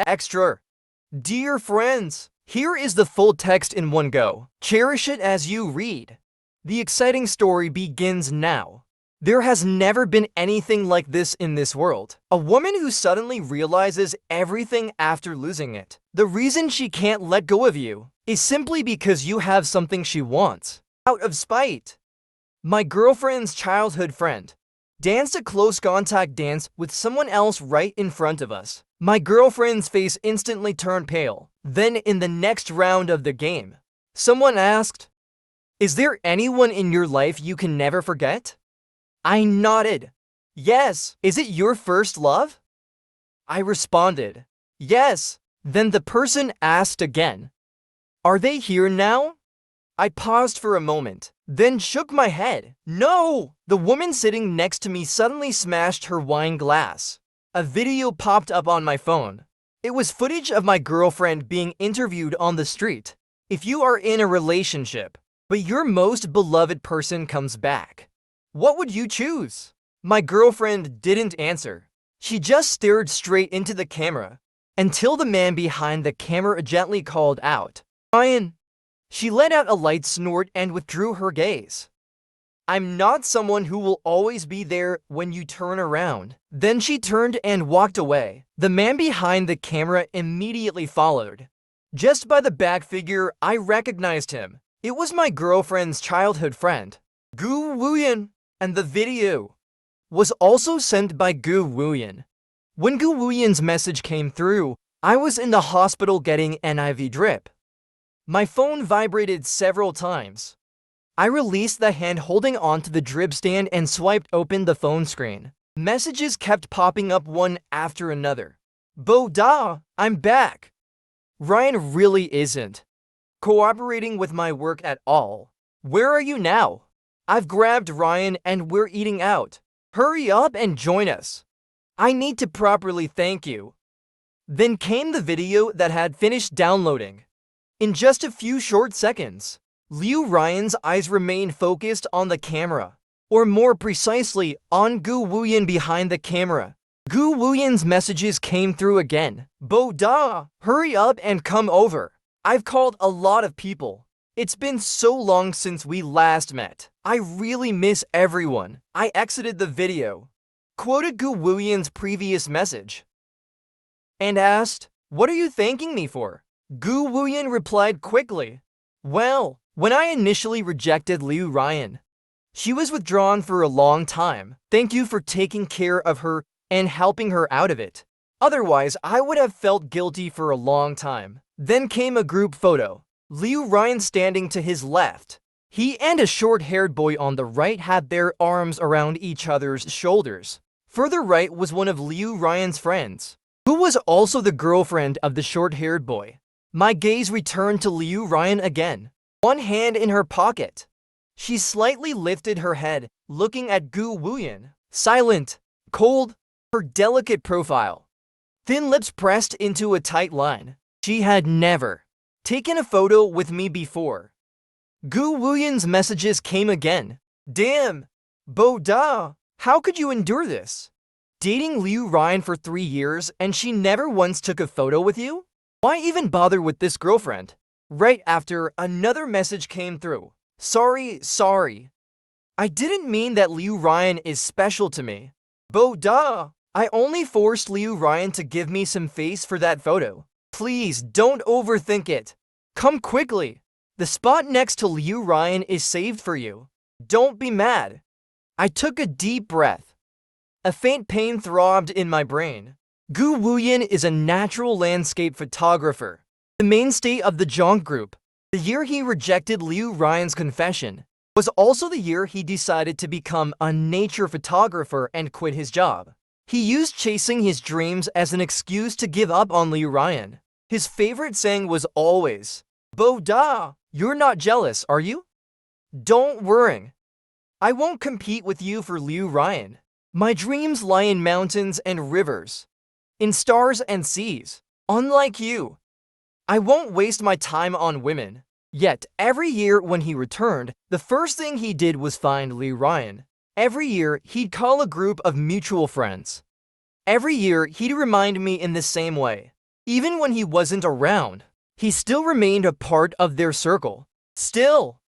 Extra. Dear friends, here is the full text in one go. Cherish it as you read. The exciting story begins now. There has never been anything like this in this world. A woman who suddenly realizes everything after losing it. The reason she can't let go of you is simply because you have something she wants. Out of spite. My girlfriend's childhood friend danced a close contact dance with someone else right in front of us. My girlfriend's face instantly turned pale. Then in the next round of the game, someone asked, "Is there anyone in your life you can never forget?" I nodded. Yes. Is it your first love? I responded, yes. Then the person asked again, "Are they here now?" I paused for a moment, then shook my head. No! The woman sitting next to me suddenly smashed her wine glass. A video popped up on my phone. It was footage of my girlfriend being interviewed on the street. If you are in a relationship, but your most beloved person comes back, what would you choose? My girlfriend didn't answer. She just stared straight into the camera until the man behind the camera gently called out, "Ryan." She let out a light snort and withdrew her gaze. I'm not someone who will always be there when you turn around. Then she turned and walked away. The man behind the camera immediately followed. Just by the back figure, I recognized him. It was my girlfriend's childhood friend, Gu Wuyan, and the video was also sent by Gu Wuyan. When Gu Wuyan's message came through, I was in the hospital getting an IV drip. My phone vibrated several times. I released the hand holding onto the drip stand and swiped open the phone screen. Messages kept popping up one after another. "Bo-da, I'm back." Ryan really isn't cooperating with my work at all. "Where are you now?" "I've grabbed Ryan and we're eating out. Hurry up and join us. I need to properly thank you." Then came the video that had finished downloading. In just a few short seconds, Liu Ryan's eyes remained focused on the camera, or more precisely, on Gu Wuyan behind the camera. Gu Wuyan's messages came through again. "Bo-da, hurry up and come over. I've called a lot of people. It's been so long since we last met. I really miss everyone." I exited the video, quoted Gu Wuyan's previous message, and asked, "What are you thanking me for?" Gu Wuyan replied quickly, "Well, when I initially rejected Liu Ryan, she was withdrawn for a long time. Thank you for taking care of her and helping her out of it. Otherwise, I would have felt guilty for a long time." Then came a group photo. Liu Ryan standing to his left. He and a short-haired boy on the right had their arms around each other's shoulders. Further right was one of Liu Ryan's friends, who was also the girlfriend of the short-haired boy. My gaze returned to Liu Ryan again, one hand in her pocket. She slightly lifted her head, looking at Gu Wuyan, silent, cold, her delicate profile, thin lips pressed into a tight line. She had never taken a photo with me before. Gu Wuyan's messages came again. "Damn, Bo-da, how could you endure this? Dating Liu Ryan for 3 years and she never once took a photo with you? Why even bother with this girlfriend?" Right after, another message came through. Sorry. I didn't mean that Liu Ryan is special to me. Bo-da, I only forced Liu Ryan to give me some face for that photo. Please don't overthink it. Come quickly. The spot next to Liu Ryan is saved for you. Don't be mad." I took a deep breath. A faint pain throbbed in my brain. Gu Wuyan is a natural landscape photographer, the mainstay of the Zhong Group. The year he rejected Liu Ryan's confession was also the year he decided to become a nature photographer and quit his job. He used chasing his dreams as an excuse to give up on Liu Ryan. His favorite saying was always, "Bo-da, you're not jealous, are you? Don't worry. I won't compete with you for Liu Ryan. My dreams lie in mountains and rivers, in stars and seas. Unlike you, I won't waste my time on women." Yet, every year when he returned, the first thing he did was find Liu Ryan. Every year, he'd call a group of mutual friends. Every year, he'd remind me in the same way. Even when he wasn't around, he still remained a part of their circle. Still,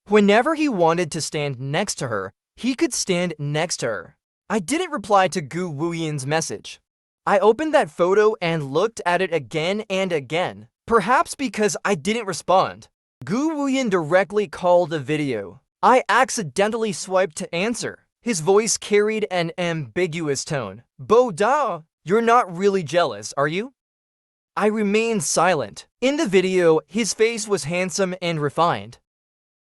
whenever he wanted to stand next to her, he could stand next to her. I didn't reply to Gu Wuyan's message. I opened that photo and looked at it again and again, perhaps because I didn't respond. Gu Wuyan directly called a video. I accidentally swiped to answer. His voice carried an ambiguous tone. Bo da, you're not really jealous, are you? I remained silent. In the video, his face was handsome and refined.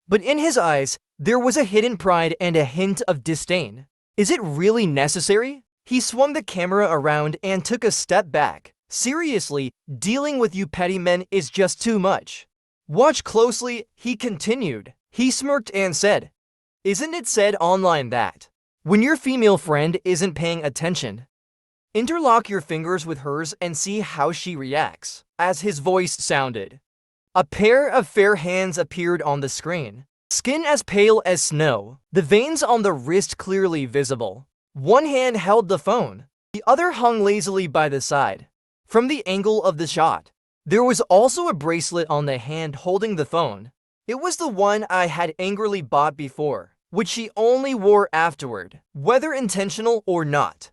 But in his eyes, there was a hidden pride and a hint of disdain. Is it really necessary? He swung the camera around and took a step back. Seriously, dealing with you petty men is just too much. Watch closely, he continued. He smirked and said, "Isn't it said online that when your female friend isn't paying attention, interlock your fingers with hers and see how she reacts?" As his voice sounded, a pair of fair hands appeared on the screen. Skin as pale as snow, the veins on the wrist clearly visible. One hand held the phone, the other hung lazily by the side. From the angle of the shot, there was also a bracelet on the hand holding the phone. It was the one I had angrily bought before, which she only wore afterward, whether intentional or not.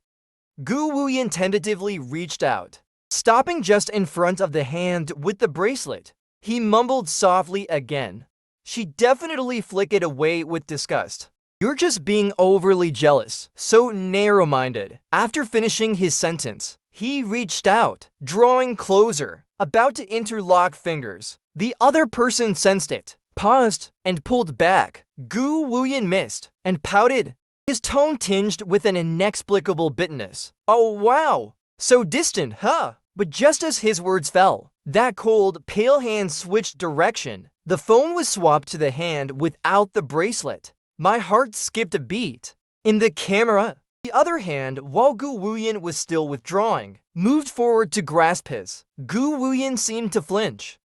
Gu Wuyan tentatively reached out, stopping just in front of the hand with the bracelet. He mumbled softly again. She definitely flicked it away with disgust. "You're just being overly jealous, so narrow-minded." After finishing his sentence, he reached out, drawing closer, about to interlock fingers. The other person sensed it, paused, and pulled back. Gu Wuyan missed, and pouted, his tone tinged with an inexplicable bitterness. "Oh wow, so distant, huh?" But just as his words fell, that cold, pale hand switched direction. The phone was swapped to the hand without the bracelet. My heart skipped a beat. In the camera, the other hand, while Gu Wuyan was still withdrawing, moved forward to grasp his. Gu Wuyan seemed to flinch,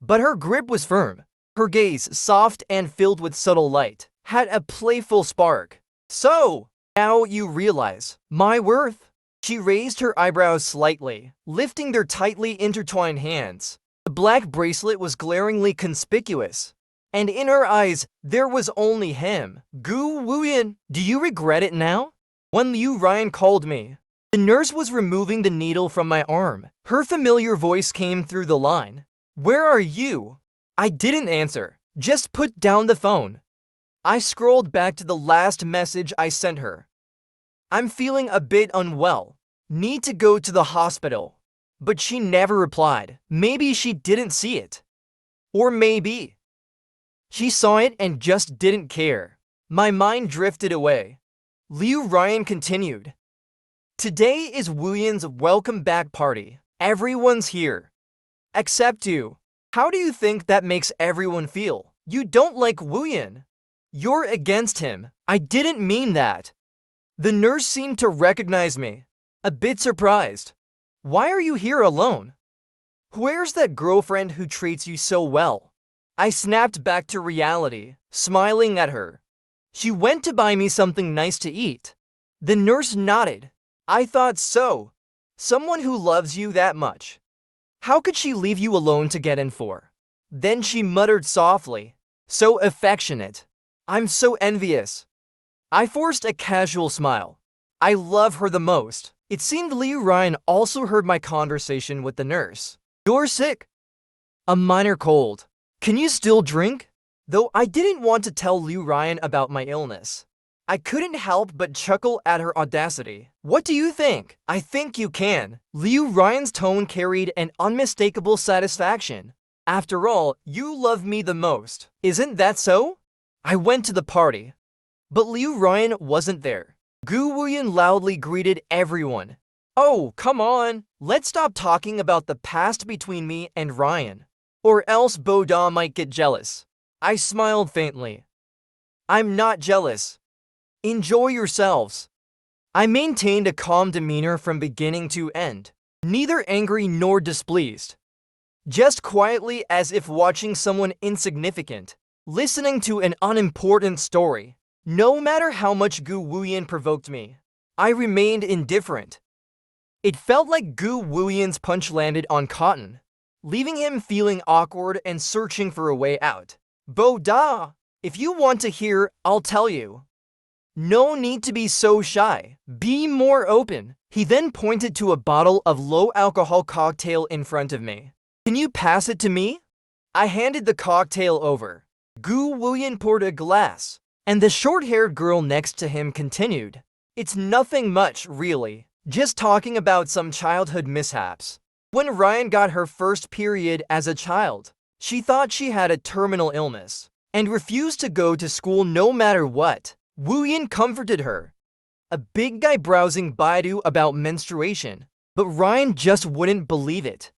but her grip was firm. Her gaze, soft and filled with subtle light, had a playful spark. "So, now you realize my worth?" She raised her eyebrows slightly, lifting their tightly intertwined hands. The black bracelet was glaringly conspicuous, and in her eyes, there was only him. "Gu Wuyan, do you regret it now?" When Youwei called me, the nurse was removing the needle from my arm. Her familiar voice came through the line. "Where are you?" I didn't answer, just put down the phone. I scrolled back to the last message I sent her. "I'm feeling a bit unwell. Need to go to the hospital." But she never replied. Maybe she didn't see it. Or maybe she saw it and just didn't care. My mind drifted away. Liu Ryan continued. "Today is Wuyan's welcome back party. Everyone's here. Except you. How do you think that makes everyone feel? You don't like Wuyan. You're against him." I didn't mean that. The nurse seemed to recognize me. A bit surprised. "Why are you here alone? Where's that girlfriend who treats you so well?" I snapped back to reality, smiling at her. "She went to buy me something nice to eat." The nurse nodded. "I thought so. Someone who loves you that much. How could she leave you alone to get in for?" Then she muttered softly, "So affectionate. I'm so envious." I forced a casual smile. I love her the most. It seemed Liu Ryan also heard my conversation with the nurse. "You're sick." "A minor cold. Can you still drink?" Though I didn't want to tell Liu Ryan about my illness, I couldn't help but chuckle at her audacity. "What do you think?" "I think you can." Liu Ryan's tone carried an unmistakable satisfaction. "After all, you love me the most. Isn't that so?" I went to the party, but Liu Ryan wasn't there. Gu Wuyan loudly greeted everyone. "Oh, come on. Let's stop talking about the past between me and Ryan, or else Boda might get jealous." I smiled faintly. "I'm not jealous. Enjoy yourselves." I maintained a calm demeanor from beginning to end, neither angry nor displeased. Just quietly, as if watching someone insignificant, listening to an unimportant story. No matter how much Gu Wuyan provoked me, I remained indifferent. It felt like Gu Wuyan's punch landed on cotton, leaving him feeling awkward and searching for a way out. Bo Da, if you want to hear, I'll tell you. No need to be so shy. Be more open. He then pointed to a bottle of low-alcohol cocktail in front of me. Can you pass it to me? I handed the cocktail over. Gu Wuyan poured a glass, and the short-haired girl next to him continued. It's nothing much, really. Just talking about some childhood mishaps. When Ryan got her first period as a child, she thought she had a terminal illness and refused to go to school no matter what. Wuyan comforted her. A big guy browsing Baidu about menstruation, but Ryan just wouldn't believe it.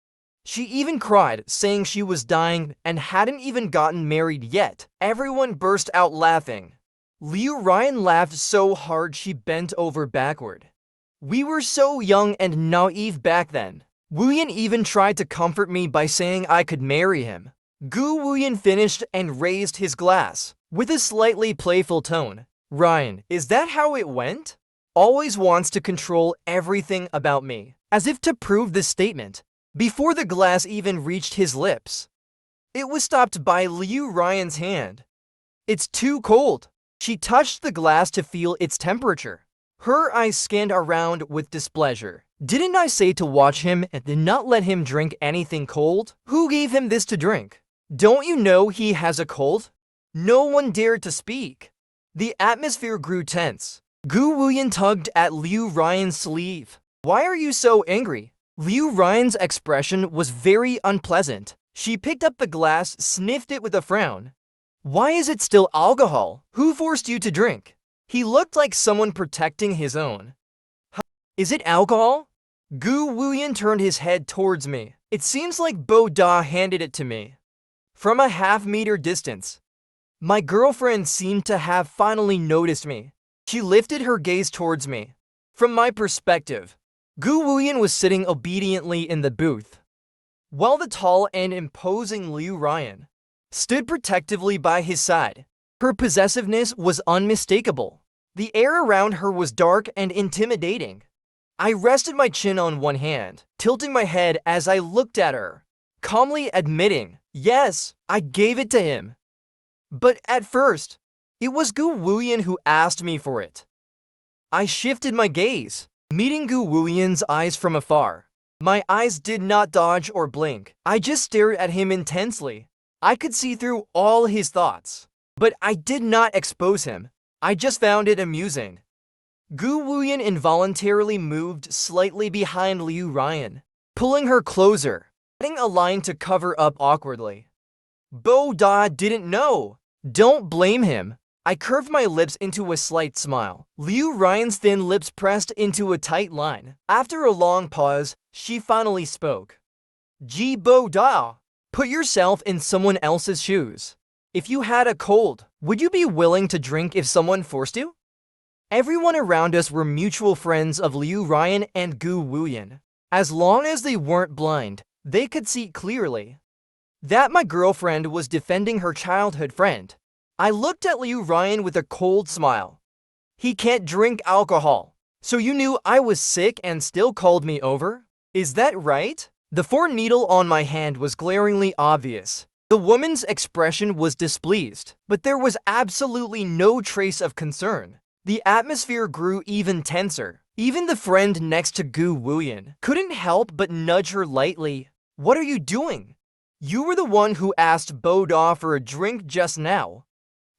She even cried, saying she was dying and hadn't even gotten married yet. Everyone burst out laughing. Ryan laughed so hard she bent over backward. We were so young and naive back then. Wuyan even tried to comfort me by saying I could marry him. Gu Wuyan finished and raised his glass, with a slightly playful tone. Ryan, is that how it went? Always wants to control everything about me, as if to prove this statement. Before the glass even reached his lips, it was stopped by Ryan's hand. It's too cold. She touched the glass to feel its temperature. Her eyes scanned around with displeasure. Didn't I say to watch him and did not let him drink anything cold? Who gave him this to drink? Don't you know he has a cold? No one dared to speak. The atmosphere grew tense. Gu Wuyan tugged at Ryan's sleeve. Why are you so angry? Ryan's expression was very unpleasant. She picked up the glass, sniffed it with a frown. Why is it still alcohol? Who forced you to drink? He looked like someone protecting his own. Is it alcohol? Gu Wuyan turned his head towards me. It seems like Bo Da handed it to me. From a half-meter distance. My girlfriend seemed to have finally noticed me. She lifted her gaze towards me. From my perspective, Gu Wuyan was sitting obediently in the booth, while the tall and imposing Ryan stood protectively by his side. Her possessiveness was unmistakable. The air around her was dark and intimidating. I rested my chin on one hand, tilting my head as I looked at her, calmly admitting, yes, I gave it to him. But at first, it was Gu Wuyan who asked me for it. I shifted my gaze, meeting Gu Wuyan's eyes from afar. My eyes did not dodge or blink. I just stared at him intensely. I could see through all his thoughts. But I did not expose him. I just found it amusing. Gu Wuyan involuntarily moved slightly behind Ryan, pulling her closer, adding a line to cover up awkwardly. Bo Da didn't know. Don't blame him. I curved my lips into a slight smile. Ryan's thin lips pressed into a tight line. After a long pause, she finally spoke. Bo Da, put yourself in someone else's shoes. If you had a cold, would you be willing to drink if someone forced you? Everyone around us were mutual friends of Ryan and Gu Wuyan. As long as they weren't blind, they could see clearly that my girlfriend was defending her childhood friend. I looked at Ryan with a cold smile. He can't drink alcohol. So you knew I was sick and still called me over? Is that right? The needle on my hand was glaringly obvious. The woman's expression was displeased, but there was absolutely no trace of concern. The atmosphere grew even tenser. Even the friend next to Gu Wuyan couldn't help but nudge her lightly. What are you doing? You were the one who asked Bo Da for a drink just now.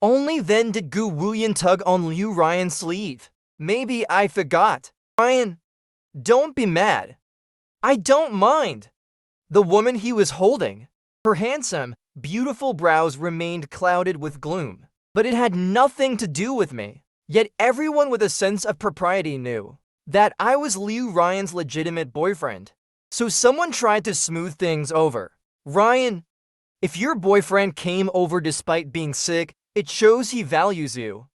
Only then did Gu Wuyan tug on Ryan's sleeve. Maybe I forgot. Ryan, don't be mad. I don't mind. The woman he was holding, her handsome, beautiful brows remained clouded with gloom. But it had nothing to do with me. Yet everyone with a sense of propriety knew that I was Ryan's legitimate boyfriend. So someone tried to smooth things over. Ryan, if your boyfriend came over despite being sick, it shows he values you.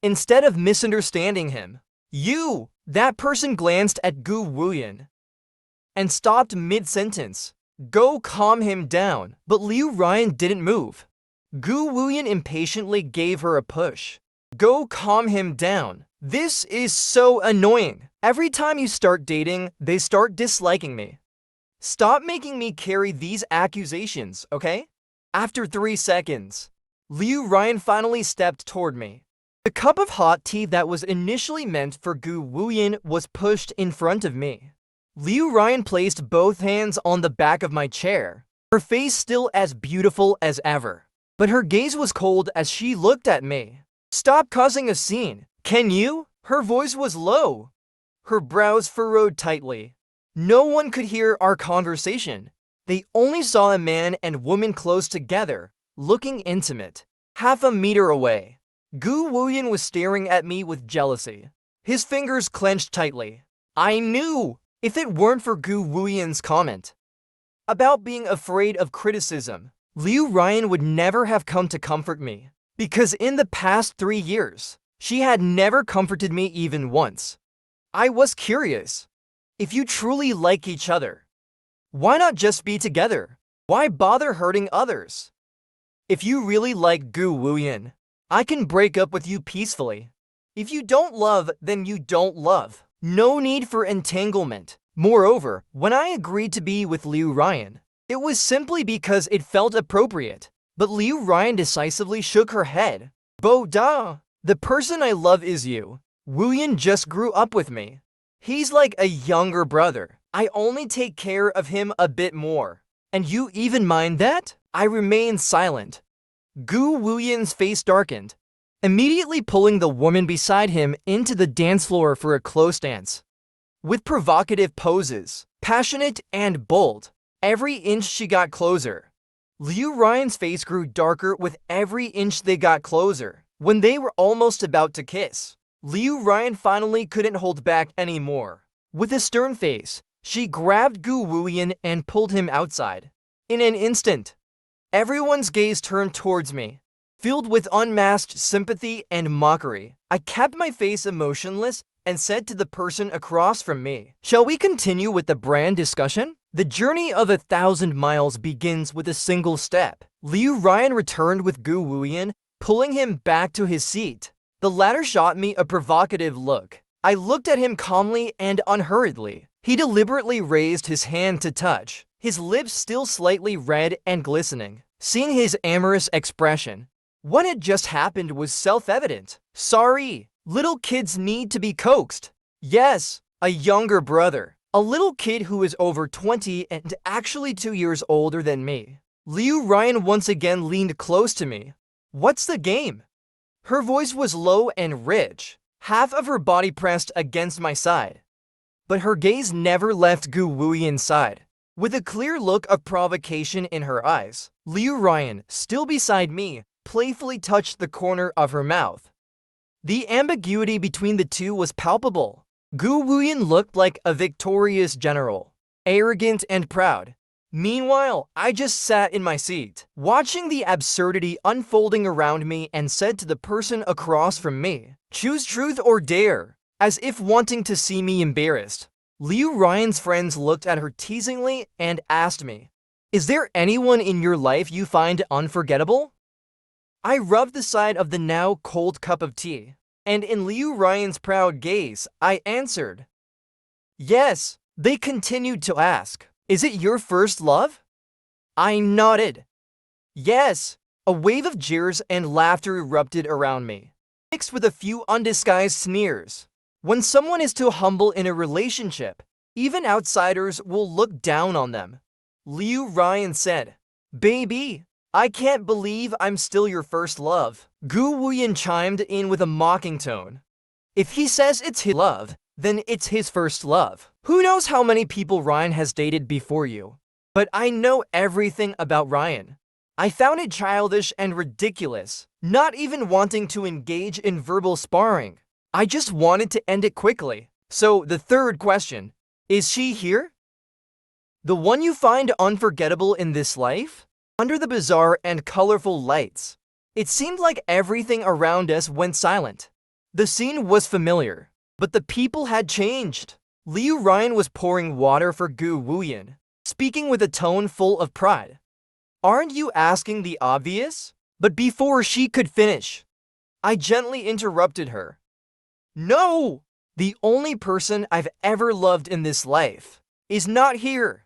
Instead of misunderstanding him, that person glanced at Gu Wuyan and stopped mid-sentence. Go calm him down. But Ryan didn't move. Gu Wuyan impatiently gave her a push. Go calm him down. This is so annoying. Every time you start dating, they start disliking me. Stop making me carry these accusations, okay? After 3 seconds, Liu Ryan finally stepped toward me. The cup of hot tea that was initially meant for Gu Wuyin was pushed in front of me. Liu Ryan placed both hands on the back of my chair, her face still as beautiful as ever. But her gaze was cold as she looked at me. Stop causing a scene. Can you? Her voice was low, her brows furrowed tightly. No one could hear our conversation. They only saw a man and woman close together, looking intimate. Half a meter away, Gu Wuyin was staring at me with jealousy. His fingers clenched tightly. I knew! If it weren't for Gu Wuyin's comment about being afraid of criticism, Liu Ryan would never have come to comfort me. Because in the past 3 years, she had never comforted me even once. I was curious. If you truly like each other, why not just be together? Why bother hurting others? If you really like Gu Wuyin, I can break up with you peacefully. If you don't love, then you don't love. No need for entanglement. Moreover, when I agreed to be with Liu Ryan, it was simply because it felt appropriate. But Liu Ryan decisively shook her head. Bo-da! The person I love is you. Wuyin just grew up with me. He's like a younger brother. I only take care of him a bit more. And you even mind that? I remained silent. Gu Wuyin's face darkened, immediately pulling the woman beside him into the dance floor for a close dance. With provocative poses, passionate and bold, every inch she got closer. Liu Ryan's face grew darker with every inch they got closer. When they were almost about to kiss, Liu Ryan finally couldn't hold back anymore. With a stern face, she grabbed Gu Wuyin and pulled him outside. In an instant, everyone's gaze turned towards me, filled with unmasked sympathy and mockery. I kept my face emotionless and said to the person across from me, "Shall we continue with the brand discussion?" The journey of 1,000 miles begins with a single step. Liu Ryan returned with Gu Wuyin, pulling him back to his seat. The latter shot me a provocative look. I looked at him calmly and unhurriedly. He deliberately raised his hand to touch, his lips still slightly red and glistening. Seeing his amorous expression, what had just happened was self-evident. Sorry, little kids need to be coaxed. Yes, a younger brother. A little kid who is over 20 and actually 2 years older than me. Liu Ryan once again leaned close to me. What's the game? Her voice was low and rich, half of her body pressed against my side. But her gaze never left Gu Wuyin's side. With a clear look of provocation in her eyes, Liu Ryan, still beside me, playfully touched the corner of her mouth. The ambiguity between the two was palpable. Gu Wuyin looked like a victorious general, arrogant and proud. Meanwhile, I just sat in my seat, watching the absurdity unfolding around me, and said to the person across from me, "Choose truth or dare," as if wanting to see me embarrassed. Liu Ryan's friends looked at her teasingly and asked me, "Is there anyone in your life you find unforgettable?" I rubbed the side of the now cold cup of tea, and in Liu Ryan's proud gaze, I answered, "Yes." They continued to ask, "Is it your first love?" I nodded. Yes. A wave of jeers and laughter erupted around me, mixed with a few undisguised sneers. When someone is too humble in a relationship, even outsiders will look down on them. Liu Ryan said, "Baby, I can't believe I'm still your first love." Gu Wuyin chimed in with a mocking tone. If he says it's his love, then it's his first love. Who knows how many people Ryan has dated before you? But I know everything about Ryan. I found it childish and ridiculous, not even wanting to engage in verbal sparring. I just wanted to end it quickly. So the third question, is she here? The one you find unforgettable in this life? Under the bizarre and colorful lights, it seemed like everything around us went silent. The scene was familiar, but the people had changed. Liu Ryan was pouring water for Gu Wuyin, speaking with a tone full of pride. Aren't you asking the obvious? But before she could finish, I gently interrupted her. No! The only person I've ever loved in this life is not here.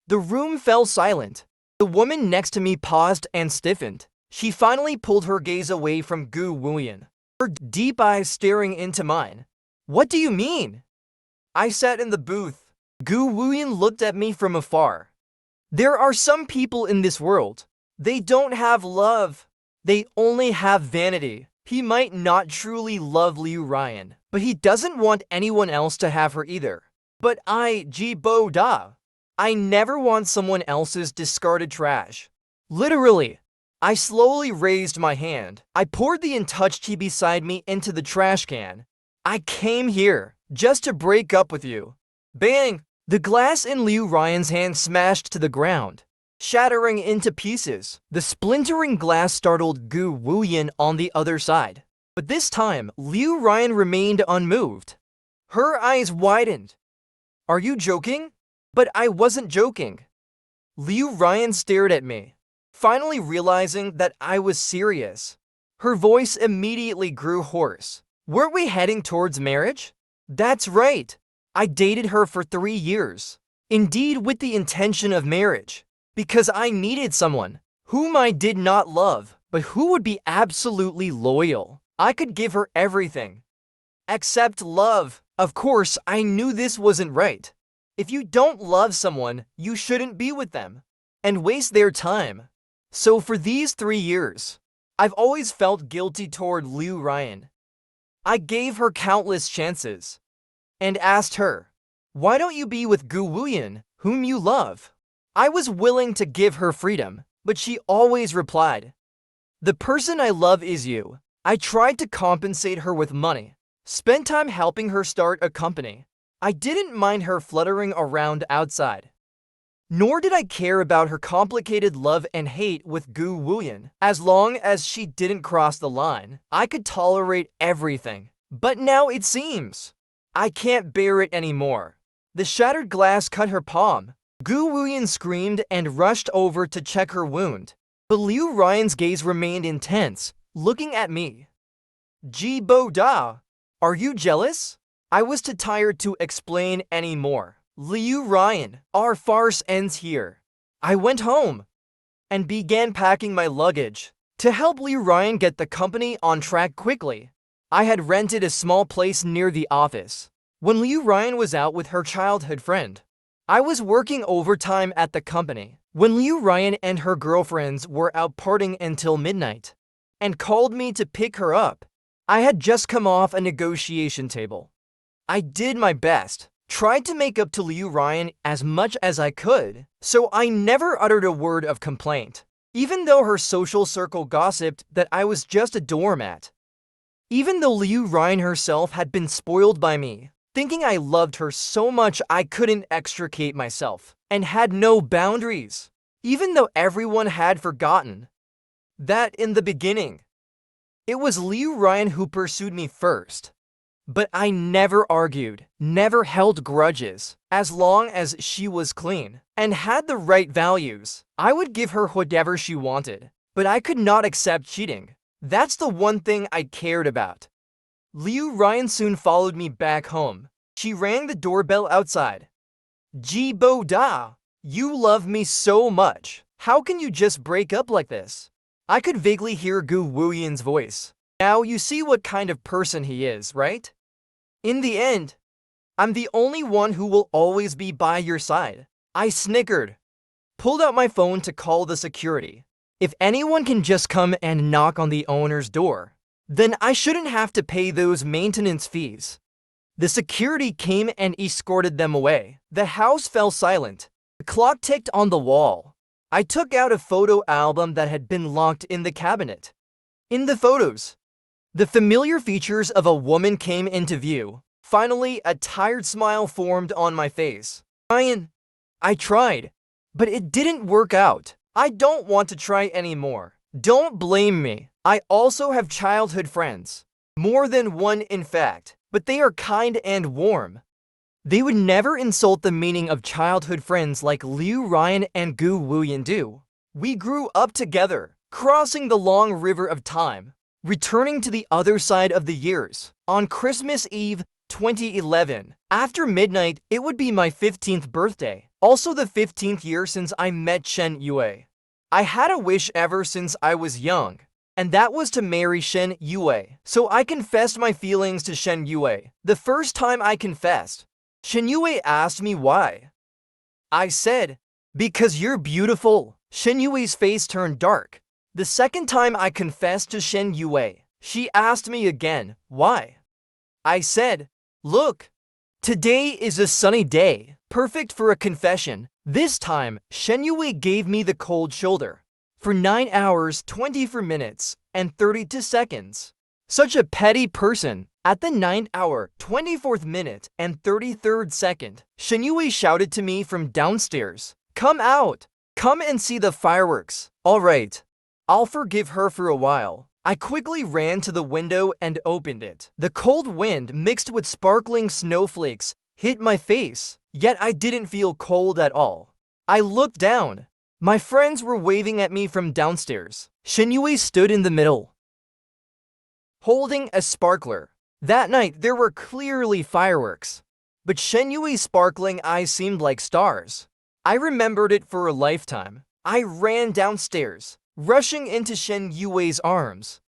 The room fell silent. The woman next to me paused and stiffened. She finally pulled her gaze away from Gu Wuyan, her deep eyes staring into mine. What do you mean? I sat in the booth. Gu Wuyan looked at me from afar. There are some people in this world. They don't have love. They only have vanity. He might not truly love Liu Ryan, but he doesn't want anyone else to have her either. But Ji Bo Da. I never want someone else's discarded trash. Literally. I slowly raised my hand. I poured the untouched tea beside me into the trash can. I came here just to break up with you. Bang! The glass in Liu Ryan's hand smashed to the ground, shattering into pieces. The splintering glass startled Gu Wuyan on the other side. But this time, Liu Ryan remained unmoved. Her eyes widened. Are you joking? But I wasn't joking. Liu Ryan stared at me, finally realizing that I was serious. Her voice immediately grew hoarse. Weren't we heading towards marriage? That's right. I dated her for 3 years. Indeed, with the intention of marriage. Because I needed someone whom I did not love, but who would be absolutely loyal. I could give her everything. Except love. Of course, I knew this wasn't right. If you don't love someone, you shouldn't be with them and waste their time. So for these 3 years, I've always felt guilty toward Liu Ryan. I gave her countless chances and asked her, why don't you be with Gu Wuyan, whom you love? I was willing to give her freedom, but she always replied, the person I love is you. I tried to compensate her with money, spent time helping her start a company. I didn't mind her fluttering around outside. Nor did I care about her complicated love and hate with Gu Wuyan. As long as she didn't cross the line, I could tolerate everything. But now it seems I can't bear it anymore. The shattered glass cut her palm. Gu Wuyan screamed and rushed over to check her wound. But Liu Ryan's gaze remained intense, looking at me. Ji Bo Da, are you jealous? I was too tired to explain anymore. Liu Ryan, our farce ends here. I went home and began packing my luggage. To help Liu Ryan get the company on track quickly, I had rented a small place near the office. When Liu Ryan was out with her childhood friend, I was working overtime at the company. When Liu Ryan and her girlfriends were out partying until midnight and called me to pick her up, I had just come off a negotiation table. I did my best, tried to make up to Liu Ryan as much as I could, so I never uttered a word of complaint, even though her social circle gossiped that I was just a doormat. Even though Liu Ryan herself had been spoiled by me, thinking I loved her so much I couldn't extricate myself, and had no boundaries, even though everyone had forgotten that in the beginning, it was Liu Ryan who pursued me first. But I never argued, never held grudges. As long as she was clean and had the right values, I would give her whatever she wanted. But I could not accept cheating. That's the one thing I cared about. Liu Ryan soon followed me back home. She rang the doorbell outside. Ji Bo Da, you love me so much. How can you just break up like this? I could vaguely hear Gu Wuyan's voice. Now you see what kind of person he is, right? In the end, I'm the only one who will always be by your side. I snickered, pulled out my phone to call the security. If anyone can just come and knock on the owner's door, then I shouldn't have to pay those maintenance fees. The security came and escorted them away. The house fell silent. The clock ticked on the wall. I took out a photo album that had been locked in the cabinet. In the photos, the familiar features of a woman came into view. Finally, a tired smile formed on my face. Ryan, I tried, but it didn't work out. I don't want to try anymore. Don't blame me. I also have childhood friends. More than one, in fact, but they are kind and warm. They would never insult the meaning of childhood friends like Liu Ryan and Gu Wuyan do. We grew up together, crossing the long river of time, returning to the other side of the years. On Christmas Eve 2011, after midnight, it would be my 15th birthday. Also the 15th year since I met Shen Youwei. I had a wish ever since I was young, and that was to marry Shen Youwei. So I confessed my feelings to Shen Youwei. The first time I confessed, Shen Youwei asked me why. I said, "Because you're beautiful." Shen Youwei's face turned dark. The second time I confessed to Shen Youwei, she asked me again, why? I said, "Look, today is a sunny day, perfect for a confession." This time, Shen Youwei gave me the cold shoulder. For 9 hours, 24 minutes, and 32 seconds. Such a petty person. At the 9th hour, 24th minute, and 33rd second, Shen Youwei shouted to me from downstairs, "Come out! Come and see the fireworks." Alright, I'll forgive her for a while. I quickly ran to the window and opened it. The cold wind mixed with sparkling snowflakes hit my face, yet I didn't feel cold at all. I looked down. My friends were waving at me from downstairs. Shen Youwei stood in the middle, holding a sparkler. That night, there were clearly fireworks, but Shen Youwei's sparkling eyes seemed like stars. I remembered it for a lifetime. I ran downstairs, rushing into Shen Youwei's arms.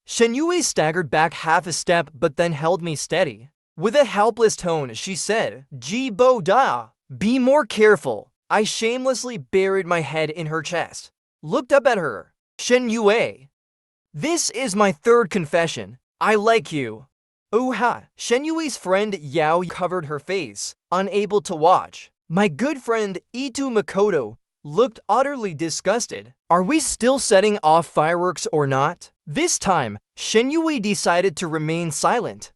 Shen Youwei staggered back half a step but then held me steady. With a helpless tone, she said, "Ji Bo Da, be more careful." I shamelessly buried my head in her chest, looked up at her. "Shen Youwei, this is my third confession. I like you." Oh ha! Shen Youwei's friend Yao covered her face, unable to watch. My good friend Itu Makoto looked utterly disgusted. Are we still setting off fireworks or not? This time, Shen Youwei decided to remain silent.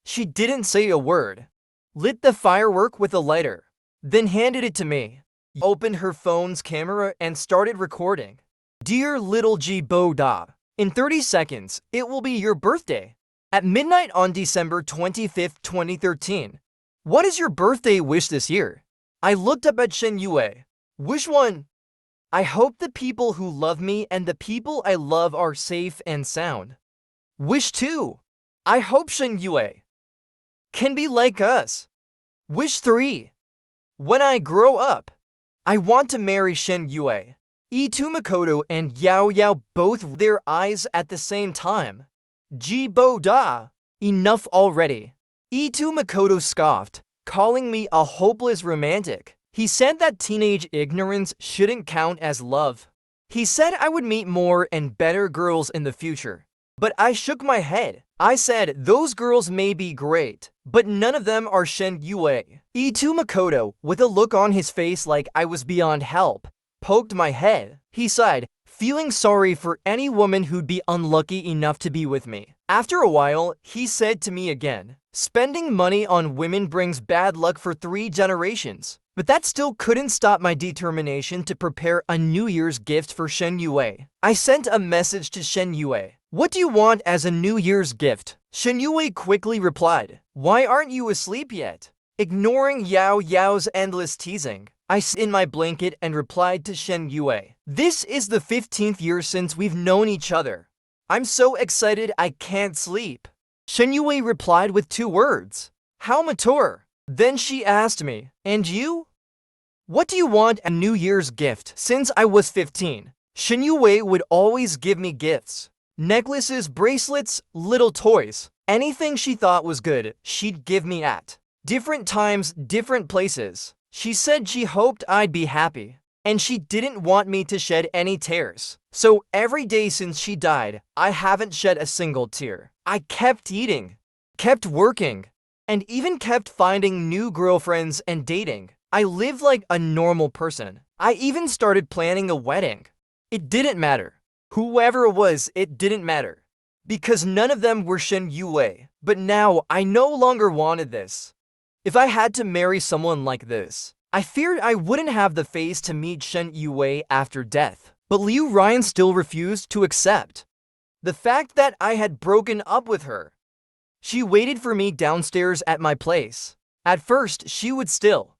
She didn't say a word, lit the firework with a lighter, then handed it to me, opened her phone's camera and started recording. "Dear little Ji Bo Da, in 30 seconds, it will be your birthday. At midnight on December 25th, 2013. What is your birthday wish this year?" I looked up at Shen Youwei. "Wish 1. I hope the people who love me and the people I love are safe and sound. Wish 2. I hope Shen Youwei can be like us. Wish 3. When I grow up, I want to marry Shen Youwei." Itu Makoto and Yao both rolled their eyes at the same time. "Ji Bo Da, enough already." Itu Makoto scoffed, calling me a hopeless romantic. He said that teenage ignorance shouldn't count as love. He said I would meet more and better girls in the future. But I shook my head. I said, those girls may be great, but none of them are Shen Youwei. Itu Makoto, with a look on his face like I was beyond help, poked my head. He sighed, feeling sorry for any woman who'd be unlucky enough to be with me. After a while, he said to me again, "Spending money on women brings bad luck for 3 generations. But that still couldn't stop my determination to prepare a New Year's gift for Shen Youwei. I sent a message to Shen Youwei. "What do you want as a New Year's gift?" Shen Youwei quickly replied, "Why aren't you asleep yet?" Ignoring Yao's endless teasing, I sat in my blanket and replied to Shen Youwei, "This is the 15th year since we've known each other. I'm so excited I can't sleep." Shen Youwei replied with 2 words, "How mature." Then she asked me, "And you? What do you want as a New Year's gift?" Since I was 15, Shen Youwei would always give me gifts. Necklaces, bracelets, little toys. Anything she thought was good, she'd give me at different times, different places. She said she hoped I'd be happy, and she didn't want me to shed any tears. So every day since she died, I haven't shed a single tear. I kept eating, kept working, and even kept finding new girlfriends and dating. I lived like a normal person. I even started planning a wedding. It didn't matter. Whoever it was, it didn't matter. Because none of them were Shen Youwei. But now, I no longer wanted this. If I had to marry someone like this, I feared I wouldn't have the face to meet Shen Youwei after death. But Liu Ryan still refused to accept the fact that I had broken up with her. She waited for me downstairs at my place. At first, she would still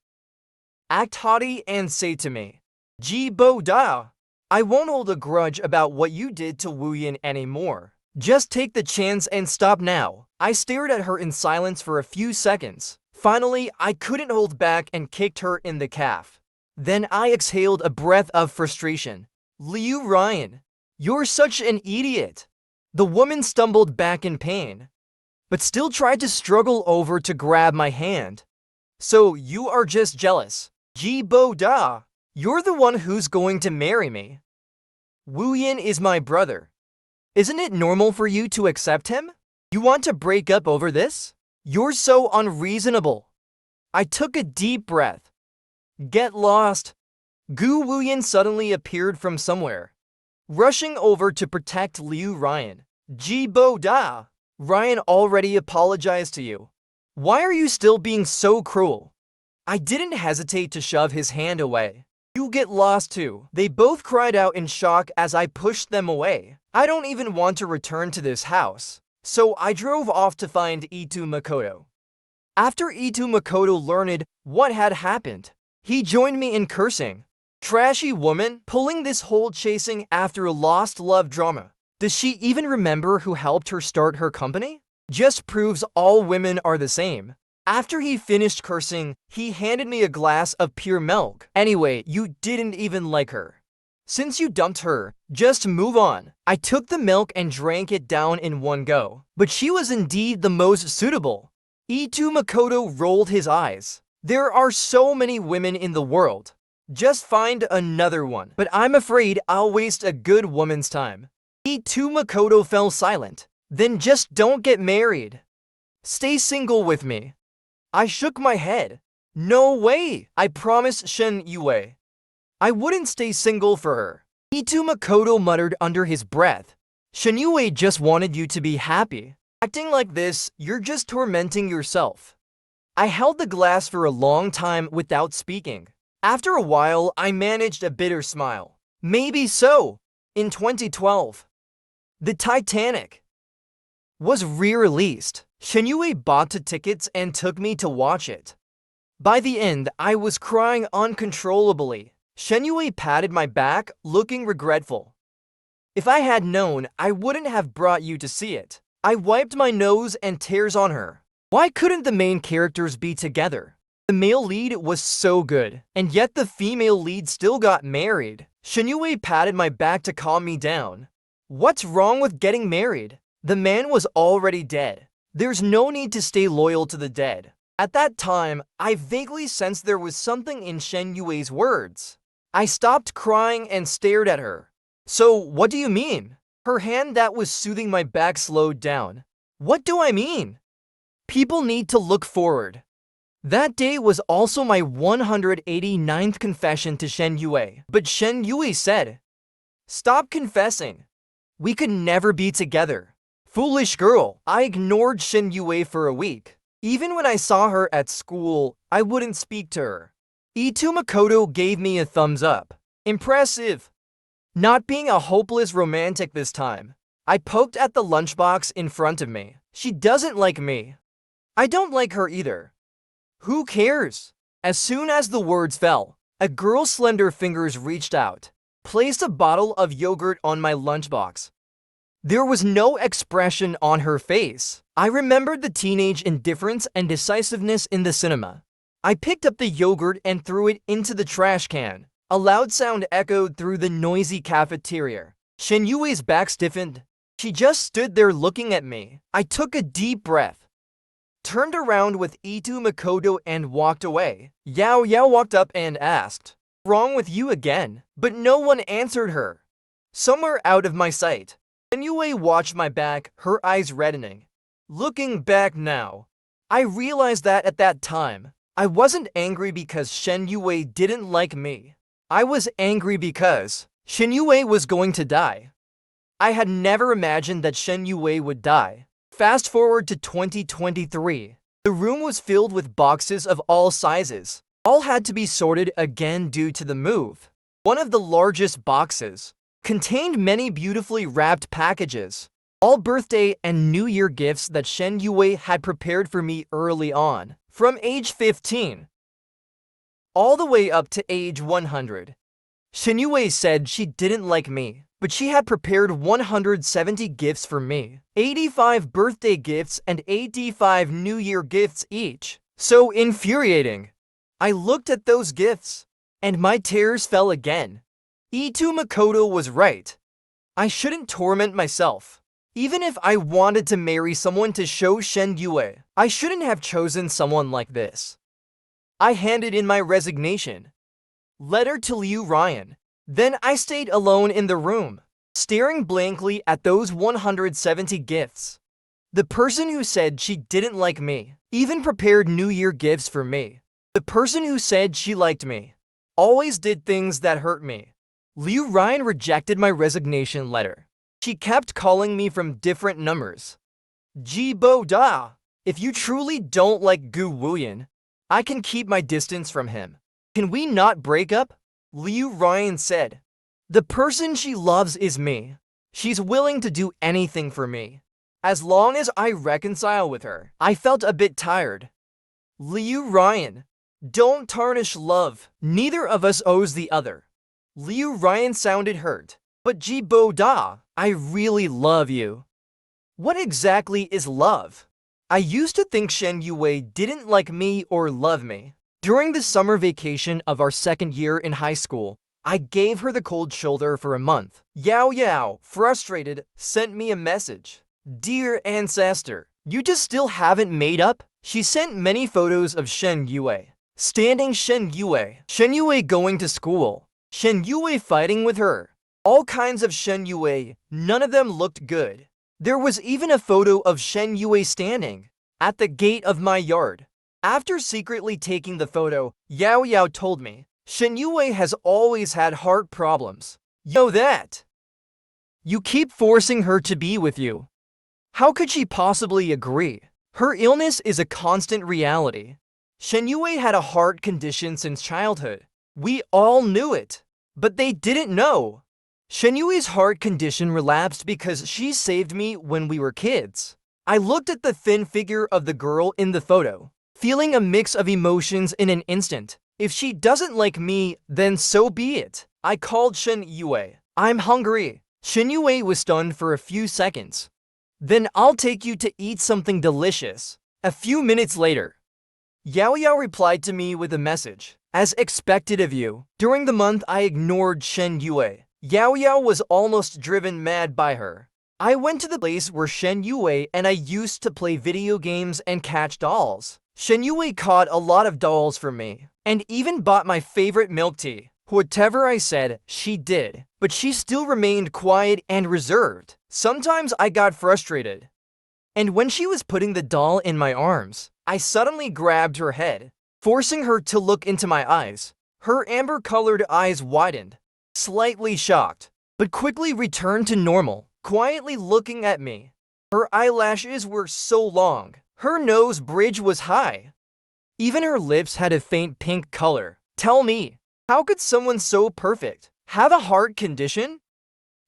act haughty and say to me, "Ji Bo Da, I won't hold a grudge about what you did to Wu Yin anymore. Just take the chance and stop now. I stared at her in silence for a few seconds. Finally, I couldn't hold back and kicked her in the calf. Then I exhaled a breath of frustration. Liu Ryan, you're such an idiot. The woman stumbled back in pain, but still tried to struggle over to grab my hand. So you are just jealous. Ji Bo Da, you're the one who's going to marry me. Wu Yin is my brother. Isn't it normal for you to accept him? You want to break up over this? You're so unreasonable. I took a deep breath. Get lost. Gu Wuyin suddenly appeared from somewhere, rushing over to protect Liu Ryan. Ji Bo Da, Ryan already apologized to you. Why are you still being so cruel? I didn't hesitate to shove his hand away. You get lost too. They both cried out in shock as I pushed them away. I don't even want to return to this house. So I drove off to find Ito Makoto. After Ito Makoto learned what had happened, he joined me in cursing. Trashy woman, pulling this whole chasing after a lost love drama. Does she even remember who helped her start her company? Just proves all women are the same. After he finished cursing, he handed me a glass of pure milk. Anyway, you didn't even like her. Since you dumped her, just move on. I took the milk and drank it down in one go. But she was indeed the most suitable. Ito Makoto rolled his eyes. There are so many women in the world. Just find another one. But I'm afraid I'll waste a good woman's time. Ito Makoto fell silent. Then just don't get married. Stay single with me. I shook my head. No way! I promised Shen Youwei I wouldn't stay single for her. Ito Makoto muttered under his breath. Shen Youwei just wanted you to be happy. Acting like this, you're just tormenting yourself. I held the glass for a long time without speaking. After a while, I managed a bitter smile. Maybe so. In 2012, the Titanic was re-released. Shen Youwei bought the tickets and took me to watch it. By the end, I was crying uncontrollably. Shen Youwei patted my back, looking regretful. If I had known, I wouldn't have brought you to see it. I wiped my nose and tears on her. Why couldn't the main characters be together? The male lead was so good, and yet the female lead still got married. Shen Youwei patted my back to calm me down. What's wrong with getting married? The man was already dead. There's no need to stay loyal to the dead. At that time, I vaguely sensed there was something in Shen Yuwei's words. I stopped crying and stared at her. So, what do you mean? Her hand that was soothing my back slowed down. What do I mean? People need to look forward. That day was also my 189th confession to Shen Youwei. But Shen Youwei said, "Stop confessing. We could never be together." Foolish girl. I ignored Shen Youwei for a week. Even when I saw her at school, I wouldn't speak to her. Ito Makoto gave me a thumbs up. Impressive. Not being a hopeless romantic this time. I poked at the lunchbox in front of me. She doesn't like me. I don't like her either. Who cares? As soon as the words fell, a girl's slender fingers reached out, placed a bottle of yogurt on my lunchbox. There was no expression on her face. I remembered the teenage indifference and decisiveness in the cinema. I picked up the yogurt and threw it into the trash can. A loud sound echoed through the noisy cafeteria. Shen Yuwei's back stiffened. She just stood there looking at me. I took a deep breath, turned around with Ito Makoto and walked away. Yao Yao walked up and asked, "What's wrong with you again?" But no one answered her. Somewhere out of my sight, Shen Youwei watched my back, her eyes reddening. Looking back now, I realized that at that time, I wasn't angry because Shen Youwei didn't like me. I was angry because Shen Youwei was going to die. I had never imagined that Shen Youwei would die. Fast forward to 2023. The room was filled with boxes of all sizes. All had to be sorted again due to the move. One of the largest boxes contained many beautifully wrapped packages, all birthday and New Year gifts that Shen Youwei had prepared for me early on, from age 15 all the way up to age 100. Shen Youwei said she didn't like me. but she had prepared 170 gifts for me. 85 birthday gifts and 85 New Year gifts each. So infuriating. I looked at those gifts, and my tears fell again. Itu Makoto was right. I shouldn't torment myself. Even if I wanted to marry someone to show Shen Youwei, I shouldn't have chosen someone like this. I handed in my resignation letter to Liu Ryan. Then I stayed alone in the room, staring blankly at those 170 gifts. The person who said she didn't like me even prepared New Year gifts for me. The person who said she liked me always did things that hurt me. Liu Ryan rejected my resignation letter. She kept calling me from different numbers. Jibo da. If you truly don't like Gu Wuyan, I can keep my distance from him. Can we not break up? Liu Ryan said. The person she loves is me. She's willing to do anything for me, as long as I reconcile with her. I felt a bit tired. Liu Ryan, don't tarnish love. Neither of us owes the other. Liu Ryan sounded hurt. But Jibo da, I really love you. What exactly is love? I used to think Shen Youwei didn't like me or love me. During the summer vacation of our second year in high school, I gave her the cold shoulder for a month. Yao Yao, frustrated, sent me a message. Dear ancestor, you just still haven't made up? She sent many photos of Shen Youwei. Standing Shen Youwei going to school, Shen Youwei fighting with her. All kinds of Shen Youwei, none of them looked good. There was even a photo of Shen Youwei standing at the gate of my yard. After secretly taking the photo, Yao Yao told me, Shen Youwei has always had heart problems. You know that? You keep forcing her to be with you. How could she possibly agree? Her illness is a constant reality. Shen Youwei had a heart condition since childhood. We all knew it, but they didn't know. Shen Youwei's heart condition relapsed because she saved me when we were kids. I looked at the thin figure of the girl in the photo, feeling a mix of emotions in an instant. If she doesn't like me, then so be it. I called Shen Youwei. I'm hungry. Shen Youwei was stunned for a few seconds. Then I'll take you to eat something delicious. A few minutes later, Yao Yao replied to me with a message. As expected of you. During the month I ignored Shen Youwei. Yao Yao was almost driven mad by her. I went to the place where Shen Youwei and I used to play video games and catch dolls. Shen Youwei caught a lot of dolls for me, and even bought my favorite milk tea. Whatever I said, she did, but she still remained quiet and reserved. Sometimes I got frustrated. And when she was putting the doll in my arms, I suddenly grabbed her head, forcing her to look into my eyes. Her amber-colored eyes widened, slightly shocked, but quickly returned to normal, quietly looking at me. Her eyelashes were so long. Her nose bridge was high. Even her lips had a faint pink color. Tell me, how could someone so perfect have a heart condition?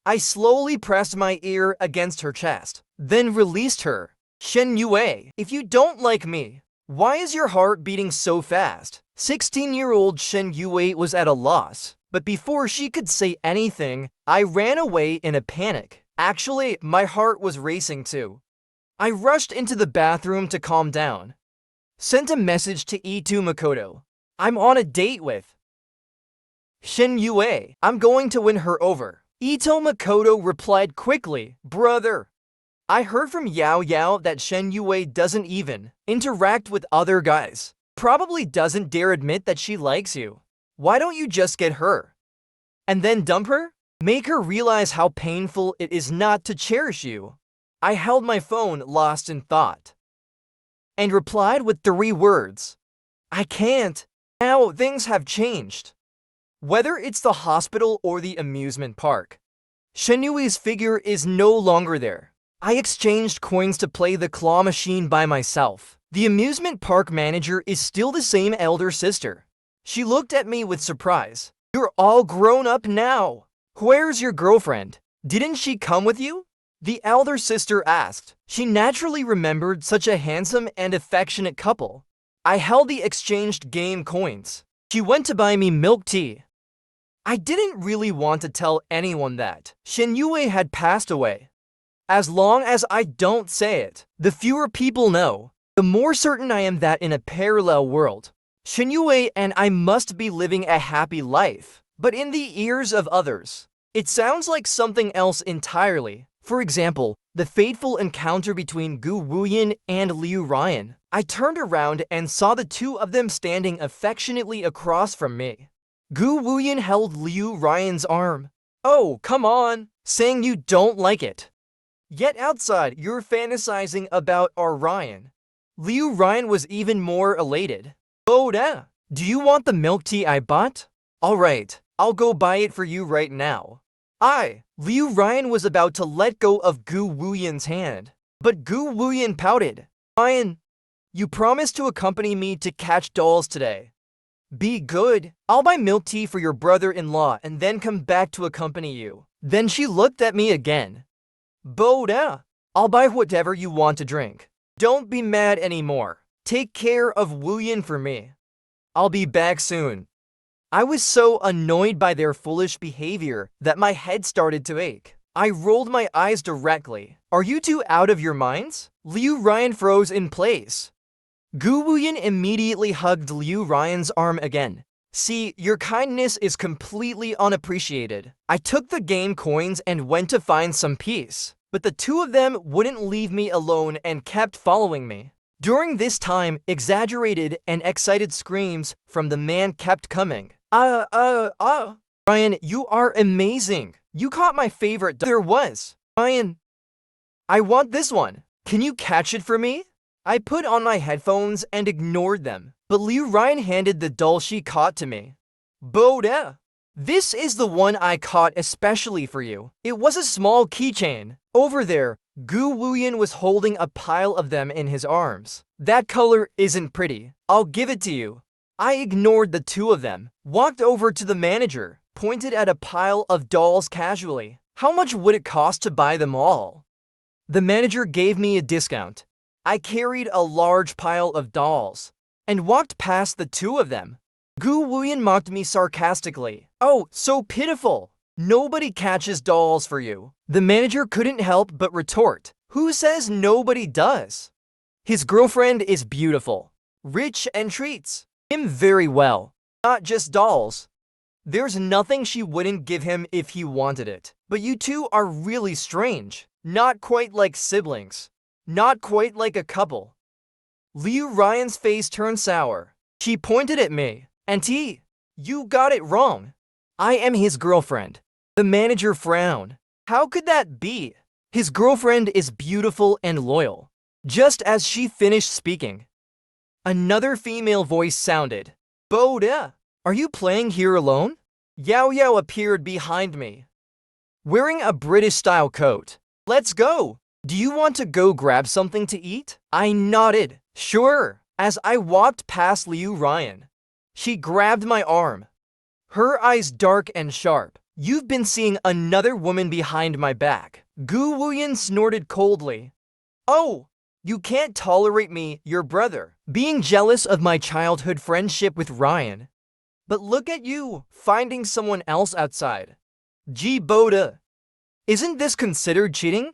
I slowly pressed my ear against her chest, then released her. Shen Youwei, if you don't like me, why is your heart beating so fast? 16-year-old Shen Youwei was at a loss, but before she could say anything, I ran away in a panic. Actually, my heart was racing too. I rushed into the bathroom to calm down. Sent a message to Itu Makoto. I'm on a date with Shen Youwei. I'm going to win her over. Itu Makoto replied quickly, brother. I heard from Yao Yao that Shen Youwei doesn't even interact with other guys. Probably doesn't dare admit that she likes you. Why don't you just get her? And then dump her? Make her realize how painful it is not to cherish you. I held my phone, lost in thought, and replied with 3 words. I can't. Now things have changed. Whether it's the hospital or the amusement park, Shen Youwei's figure is no longer there. I exchanged coins to play the claw machine by myself. The amusement park manager is still the same elder sister. She looked at me with surprise. You're all grown up now. Where's your girlfriend? Didn't she come with you? The elder sister asked. She naturally remembered such a handsome and affectionate couple. I held the exchanged game coins. She went to buy me milk tea. I didn't really want to tell anyone that Shen Youwei had passed away. As long as I don't say it, the fewer people know, the more certain I am that in a parallel world, Shen Youwei and I must be living a happy life. But in the ears of others, it sounds like something else entirely. For example, the fateful encounter between Gu Wuyin and Liu Ryan. I turned around and saw the two of them standing affectionately across from me. Gu Wuyin held Liu Ryan's arm. "Oh, come on," saying you don't like it. Yet outside, you're fantasizing about our Ryan. Liu Ryan was even more elated. "Boda, do you want the milk tea I bought? Alright, I'll go buy it for you right now." Liu Ryan was about to let go of Gu Wuyin's hand, but Gu Wuyin pouted. "Ryan, you promised to accompany me to catch dolls today. Be good. I'll buy milk tea for your brother-in-law and then come back to accompany you." Then she looked at me again. "Boda, I'll buy whatever you want to drink. Don't be mad anymore. Take care of Wuyin for me. I'll be back soon." I was so annoyed by their foolish behavior that my head started to ache. I rolled my eyes directly. "Are you two out of your minds?" Liu Ryan froze in place. Gu Wuyin immediately hugged Liu Ryan's arm again. "See, your kindness is completely unappreciated. I took the game coins and went to find some peace, but the two of them wouldn't leave me alone and kept following me." During this time, exaggerated and excited screams from the man kept coming. Ryan, you are amazing. You caught my favorite there was. Ryan, I want this one. Can you catch it for me?" I put on my headphones and ignored them, but Liu Ryan handed the doll she caught to me. "Boda, this is the one I caught especially for you. It was a small keychain. Over there." Gu Wuyin was holding a pile of them in his arms. "That color isn't pretty. I'll give it to you." I ignored the two of them, walked over to the manager, pointed at a pile of dolls casually. "How much would it cost to buy them all?" The manager gave me a discount. I carried a large pile of dolls and walked past the two of them. Gu Wuyin mocked me sarcastically. "Oh, so pitiful. Nobody catches dolls for you." The manager couldn't help but retort. "Who says nobody does? His girlfriend is beautiful, rich, and treats him very well. Not just dolls. There's nothing she wouldn't give him if he wanted it. But you two are really strange. Not quite like siblings. Not quite like a couple." Liu Ryan's face turned sour. She pointed at me. "Auntie, you got it wrong. I am his girlfriend." The manager frowned. "How could that be? His girlfriend is beautiful and loyal." Just as she finished speaking, another female voice sounded. "Boda, are you playing here alone?" Youwei appeared behind me, wearing a British-style coat. "Let's go. Do you want to go grab something to eat?" I nodded. "Sure." As I walked past Liu Ryan, she grabbed my arm, her eyes dark and sharp. "You've been seeing another woman behind my back." Gu Wuyin snorted coldly. "Oh, you can't tolerate me, your brother, being jealous of my childhood friendship with Ryan. But look at you, finding someone else outside. Gee, Boda, isn't this considered cheating?"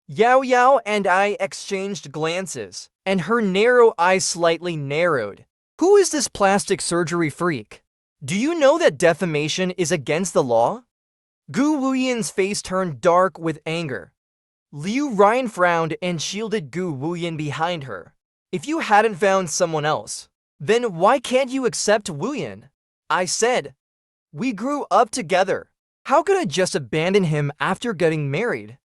Youwei and I exchanged glances, and her narrow eyes slightly narrowed. "Who is this plastic surgery freak? Do you know that defamation is against the law?" Gu Wuyin's face turned dark with anger. Liu Ryan frowned and shielded Gu Wuyin behind her. "If you hadn't found someone else, then why can't you accept Wuyin?" I said. "We grew up together. How could I just abandon him after getting married?"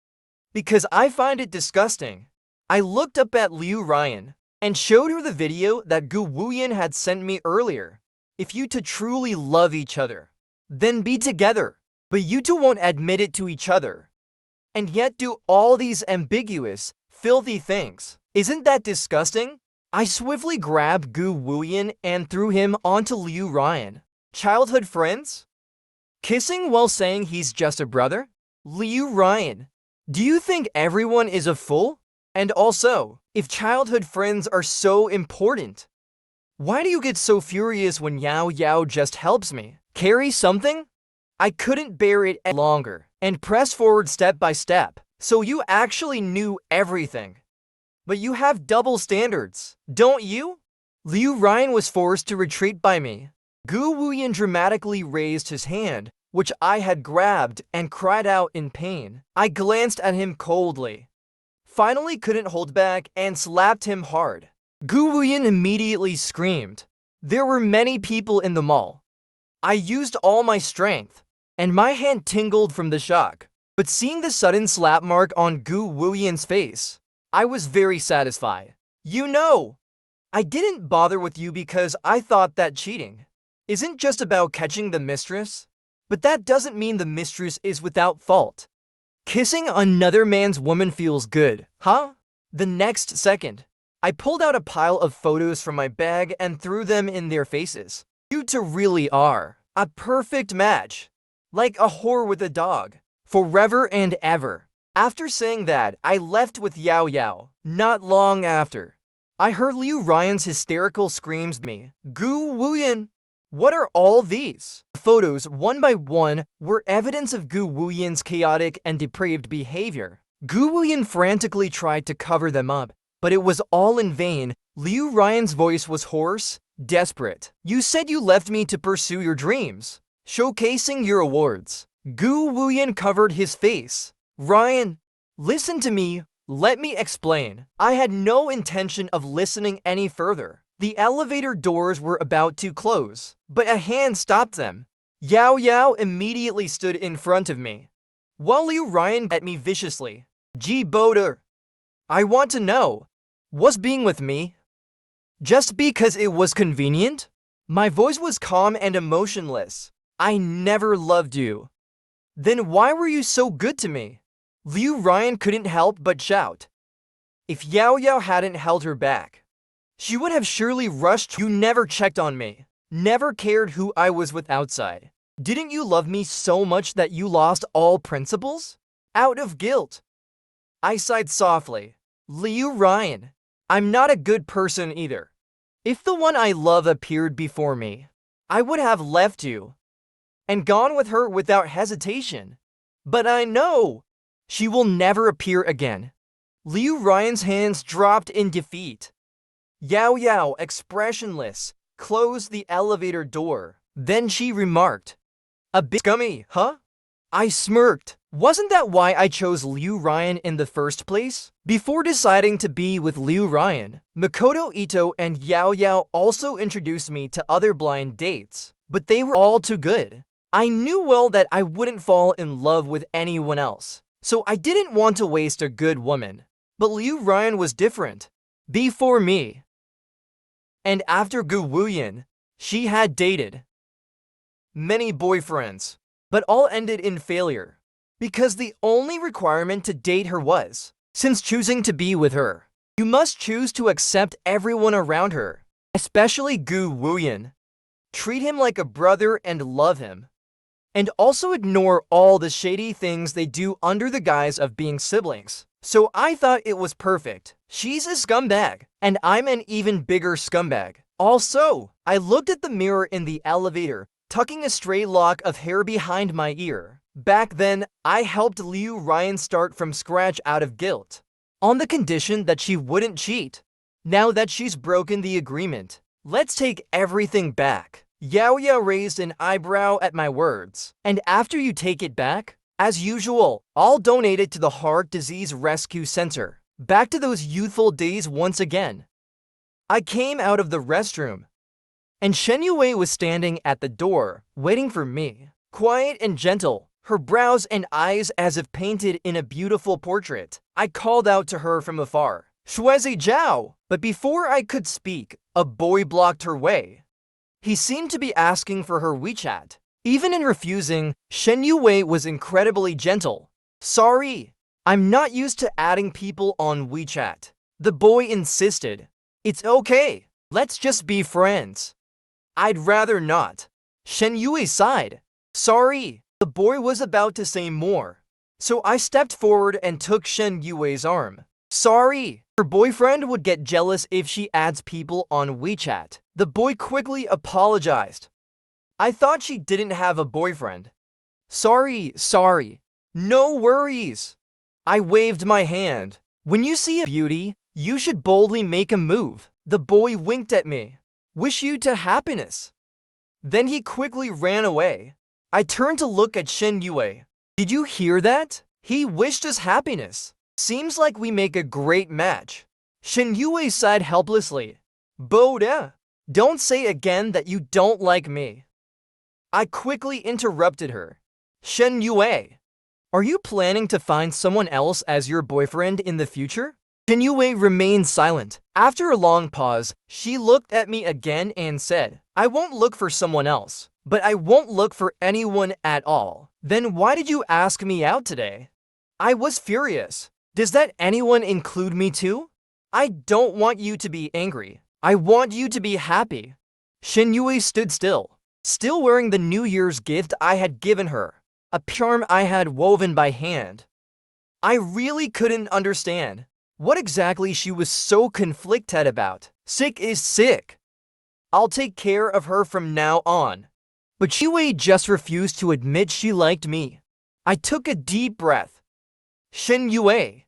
"Because I find it disgusting." I looked up at Liu Ryan and showed her the video that Gu Wuyin had sent me earlier. "If you two truly love each other, then be together. But you two won't admit it to each other, and yet do all these ambiguous, filthy things. Isn't that disgusting?" I swiftly grabbed Gu Wuyin and threw him onto Liu Ryan. Childhood friends? Kissing while saying he's just a brother? Liu Ryan, do you think everyone is a fool? And also, if childhood friends are so important, why do you get so furious when Youwei just helps me carry something? I couldn't bear it any longer and pressed forward step by step. So you actually knew everything. But you have double standards, don't you? Liu Ryan was forced to retreat by me. Gu Wuyan dramatically raised his hand, which I had grabbed, and cried out in pain. I glanced at him coldly, finally couldn't hold back, and slapped him hard. Gu Wuyan immediately screamed. There were many people in the mall. I used all my strength, and my hand tingled from the shock. But seeing the sudden slap mark on Gu Wuyan's face, I was very satisfied. You know, I didn't bother with you because I thought that cheating isn't just about catching the mistress, but that doesn't mean the mistress is without fault. Kissing another man's woman feels good, huh? The next second, I pulled out a pile of photos from my bag and threw them in their faces. You two really are a perfect match, like a whore with a dog. Forever and ever. After saying that, I left with Yao Yao. Not long after, I heard Liu Ryan's hysterical screams to me. Gu Wuyan, what are all these? Photos, one by one, were evidence of Gu Wuyan's chaotic and depraved behavior. Gu Wuyan frantically tried to cover them up, but it was all in vain. Liu Ryan's voice was hoarse, desperate. You said you left me to pursue your dreams, showcasing your awards. Gu Wuyan covered his face. Ryan, listen to me. Let me explain. I had no intention of listening any further. The elevator doors were about to close, but a hand stopped them. Yao Yao immediately stood in front of me, while Liu Ryan at me viciously. G Boder, I want to know, was being with me just because it was convenient? My voice was calm and emotionless. I never loved you. Then why were you so good to me? Liu Ryan couldn't help but shout. If Yao Yao hadn't held her back, she would have surely rushed. You never checked on me, never cared who I was with outside. Didn't you love me so much that you lost all principles? Out of guilt. I sighed softly. Liu Ryan, I'm not a good person either. If the one I love appeared before me, I would have left you and gone with her without hesitation. But I know she will never appear again. Liu Ryan's hands dropped in defeat. Yao Yao, expressionless, closed the elevator door. Then she remarked, a bit scummy, huh? I smirked. Wasn't that why I chose Liu Ryan in the first place? Before deciding to be with Liu Ryan, Makoto Ito and Yao Yao also introduced me to other blind dates, but they were all too good. I knew well that I wouldn't fall in love with anyone else, so I didn't want to waste a good woman. But Liu Ryan was different. Before me, and after Gu Wuyan, she had dated many boyfriends, but all ended in failure, because the only requirement to date her was, since choosing to be with her, you must choose to accept everyone around her, especially Gu Wuyan. Treat him like a brother and love him. And also ignore all the shady things they do under the guise of being siblings. So I thought it was perfect. She's a scumbag, and I'm an even bigger scumbag. Also, I looked at the mirror in the elevator, tucking a stray lock of hair behind my ear. Back then, I helped Liu Ryan start from scratch out of guilt, on the condition that she wouldn't cheat. Now that she's broken the agreement, let's take everything back. Yao Yao raised an eyebrow at my words. And after you take it back, as usual, I'll donate it to the Heart Disease Rescue Center. Back to those youthful days once again. I came out of the restroom, and Shen Youwei was standing at the door, waiting for me. Quiet and gentle, her brows and eyes as if painted in a beautiful portrait. I called out to her from afar, Shuezi Zhao! But before I could speak, a boy blocked her way. He seemed to be asking for her WeChat. Even in refusing, Shen Youwei was incredibly gentle. Sorry, I'm not used to adding people on WeChat. The boy insisted. It's okay, let's just be friends. I'd rather not. Shen Youwei sighed. Sorry, the boy was about to say more, so I stepped forward and took Shen Yuwei's arm. Sorry, her boyfriend would get jealous if she adds people on WeChat. The boy quickly apologized. I thought she didn't have a boyfriend. Sorry. No worries. I waved my hand. When you see a beauty, you should boldly make a move. The boy winked at me. Wish you to happiness. Then he quickly ran away. I turned to look at Shen Youwei. Did you hear that? He wished us happiness. Seems like we make a great match. Shen Youwei sighed helplessly. Boda, don't say again that you don't like me. I quickly interrupted her. Shen Youwei, are you planning to find someone else as your boyfriend in the future? Shen Youwei remained silent. After a long pause, she looked at me again and said, I won't look for someone else, but I won't look for anyone at all. Then why did you ask me out today? I was furious. Does that anyone include me too? I don't want you to be angry. I want you to be happy. Shen Youwei stood still wearing the New Year's gift I had given her, a charm I had woven by hand. I really couldn't understand what exactly she was so conflicted about. Sick is sick. I'll take care of her from now on. But Youwei just refused to admit she liked me. I took a deep breath. Shen Youwei,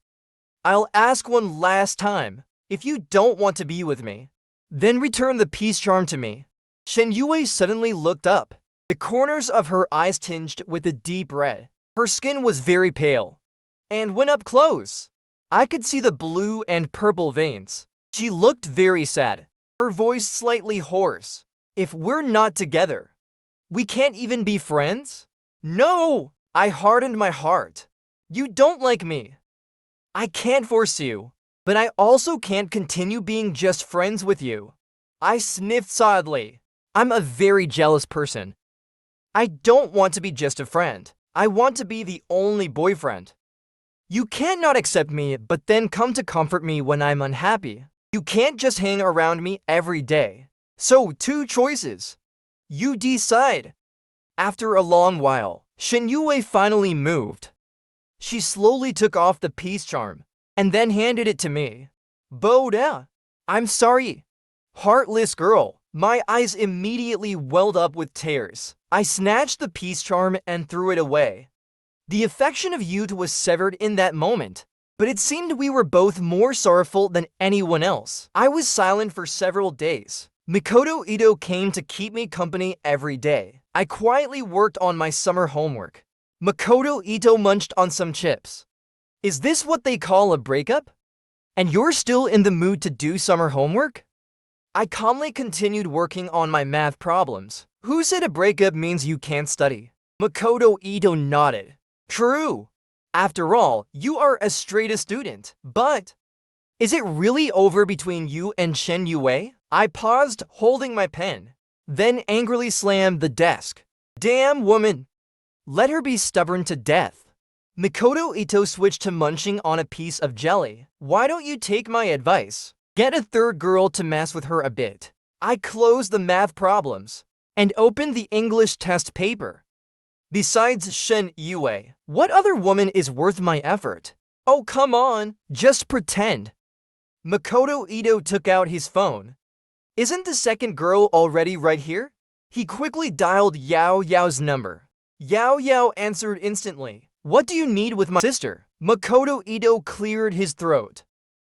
I'll ask one last time. If you don't want to be with me, then return the peace charm to me. Shen Youwei suddenly looked up. The corners of her eyes tinged with a deep red. Her skin was very pale. And when up close, I could see the blue and purple veins. She looked very sad. Her voice slightly hoarse. If we're not together, we can't even be friends? No! I hardened my heart. You don't like me. I can't force you, but I also can't continue being just friends with you. I sniffed sadly. I'm a very jealous person. I don't want to be just a friend. I want to be the only boyfriend. You can't not accept me, but then come to comfort me when I'm unhappy. You can't just hang around me every day. So, two choices. You decide. After a long while, Shen Youwei finally moved. She slowly took off the peace charm, and then handed it to me. Boda, I'm sorry. Heartless girl. My eyes immediately welled up with tears. I snatched the peace charm and threw it away. The affection of youth was severed in that moment, but it seemed we were both more sorrowful than anyone else. I was silent for several days. Makoto Ito came to keep me company every day. I quietly worked on my summer homework. Makoto Ito munched on some chips. Is this what they call a breakup? And you're still in the mood to do summer homework? I calmly continued working on my math problems. Who said a breakup means you can't study? Makoto Ito nodded. True. After all, you are a straight student. But is it really over between you and Shen Youwei? I paused, holding my pen, then angrily slammed the desk. Damn woman! Let her be stubborn to death. Makoto Ito switched to munching on a piece of jelly. Why don't you take my advice? Get a third girl to mess with her a bit. I closed the math problems and opened the English test paper. Besides Shen Youwei, what other woman is worth my effort? Oh, come on, just pretend. Makoto Ito took out his phone. Isn't the second girl already right here? He quickly dialed Yao Yao's number. Yao Yao answered instantly. What do you need with my sister? Makoto Ito cleared his throat.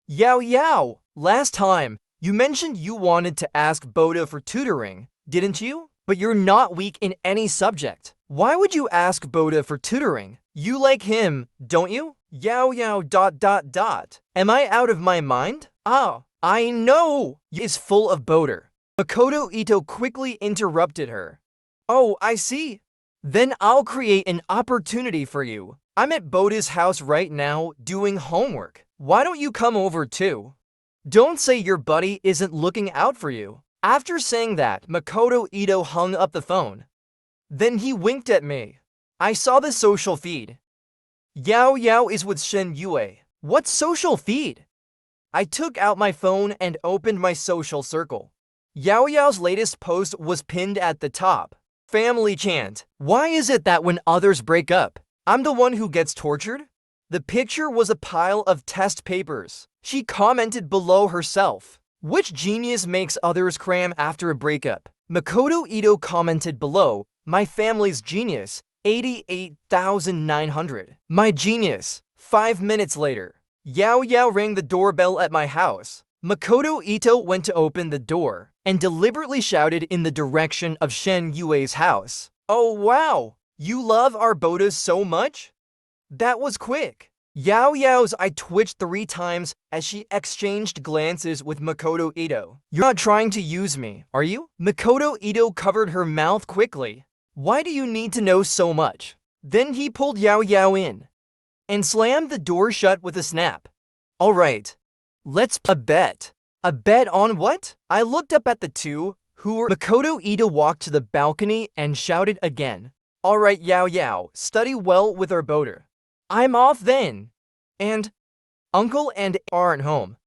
Yao Yao, last time, you mentioned you wanted to ask Boda for tutoring, didn't you? But you're not weak in any subject. Why would you ask Boda for tutoring? You like him, don't you? Yao Yao ... Am I out of my mind? Ah, I know! Is full of Boda. Makoto Ito quickly interrupted her. Oh, I see. Then I'll create an opportunity for you. I'm at Boda's house right now doing homework. Why don't you come over too? Don't say your buddy isn't looking out for you. After saying that, Makoto Ito hung up the phone. Then he winked at me. I saw the social feed. Yao Yao is with Shen Youwei. What social feed? I took out my phone and opened my social circle. Yao Yao's latest post was pinned at the top. Family chant. Why is it that when others break up, I'm the one who gets tortured? The picture was a pile of test papers. She commented below herself. Which genius makes others cram after a breakup? Makoto Ito commented below, my family's genius, 88,900. My genius. 5 minutes later, Youwei rang the doorbell at my house. Makoto Ito went to open the door and deliberately shouted in the direction of Shen Yuei's house. Oh wow, you love our bodas so much? That was quick. Youwei's eye twitched 3 times as she exchanged glances with Makoto Ito. You're not trying to use me, are you? Makoto Ito covered her mouth quickly. Why do you need to know so much? Then he pulled Youwei in and slammed the door shut with a snap. All right, let's a bet. A bet on what? I looked up at the two who were. Makoto Ito walked to the balcony and shouted again. All right, Youwei, study well with our boater. I'm off then. And Uncle and aren't home.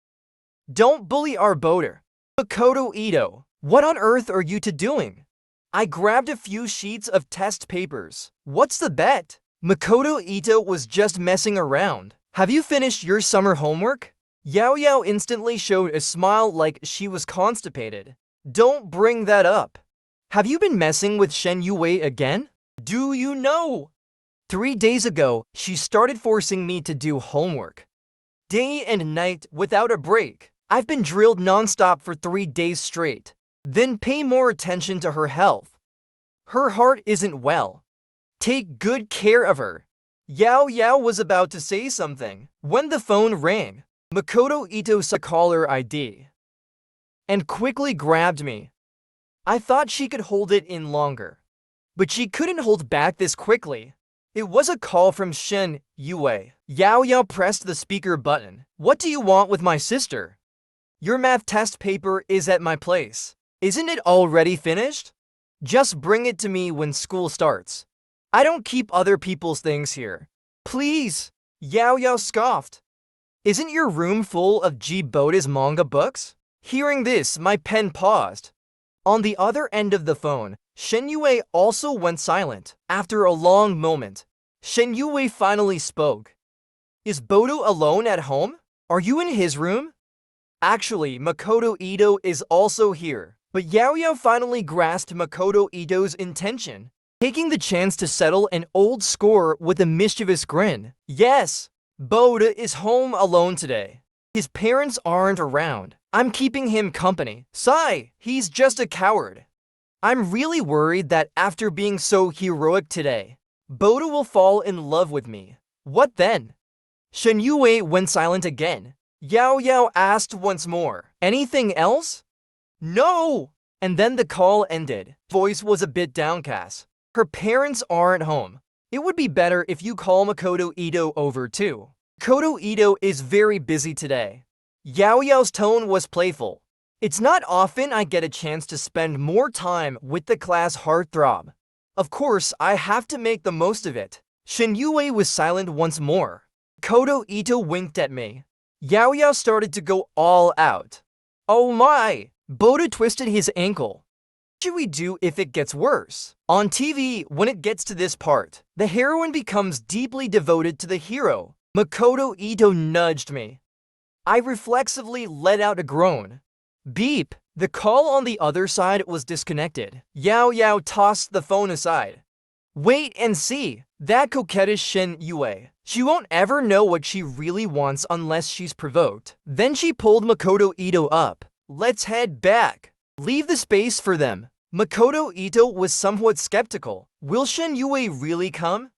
Don't bully our boater. Makoto Ito, what on earth are you two doing? I grabbed a few sheets of test papers. What's the bet? Makoto Ito was just messing around. Have you finished your summer homework? Youwei instantly showed a smile like she was constipated. Don't bring that up. Have you been messing with Shen Youwei again? Do you know? 3 days ago, she started forcing me to do homework. Day and night without a break. I've been drilled nonstop for 3 days straight. Then pay more attention to her health. Her heart isn't well. Take good care of her. Youwei was about to say something when the phone rang. Makoto Ito saw caller ID and quickly grabbed me. I thought she could hold it in longer, but she couldn't hold back this quickly. It was a call from Shen Youwei. Youwei pressed the speaker button. What do you want with my sister? Your math test paper is at my place. Isn't it already finished? Just bring it to me when school starts. I don't keep other people's things here. Please. Youwei scoffed. Isn't your room full of Boda's manga books? Hearing this, my pen paused. On the other end of the phone, Shen Youwei also went silent. After a long moment, Shen Youwei finally spoke. Is Bodo alone at home? Are you in his room? Actually, Makoto Ito is also here. But Youwei finally grasped Makoto Ito's intention, taking the chance to settle an old score with a mischievous grin. Yes, Boda is home alone today. His parents aren't around. I'm keeping him company. Sigh, he's just a coward. I'm really worried that after being so heroic today, Boda will fall in love with me. What then? Shen Youwei went silent again. Youwei asked once more. Anything else? No! And then the call ended. Voice was a bit downcast. Her parents aren't home. It would be better if you call Makoto Ito over too. Makoto Ito is very busy today. Youwei's tone was playful. It's not often I get a chance to spend more time with the class heartthrob. Of course, I have to make the most of it. Shen Youwei was silent once more. Makoto Ito winked at me. Youwei started to go all out. Oh my! Boda twisted his ankle. What should we do if it gets worse? On TV, when it gets to this part, the heroine becomes deeply devoted to the hero. Makoto Ito nudged me. I reflexively let out a groan. Beep! The call on the other side was disconnected. Youwei tossed the phone aside. Wait and see. That coquettish Shen Youwei. She won't ever know what she really wants unless she's provoked. Then she pulled Makoto Ito up. Let's head back. Leave the space for them. Makoto Ito was somewhat skeptical. Will Shen Youwei really come?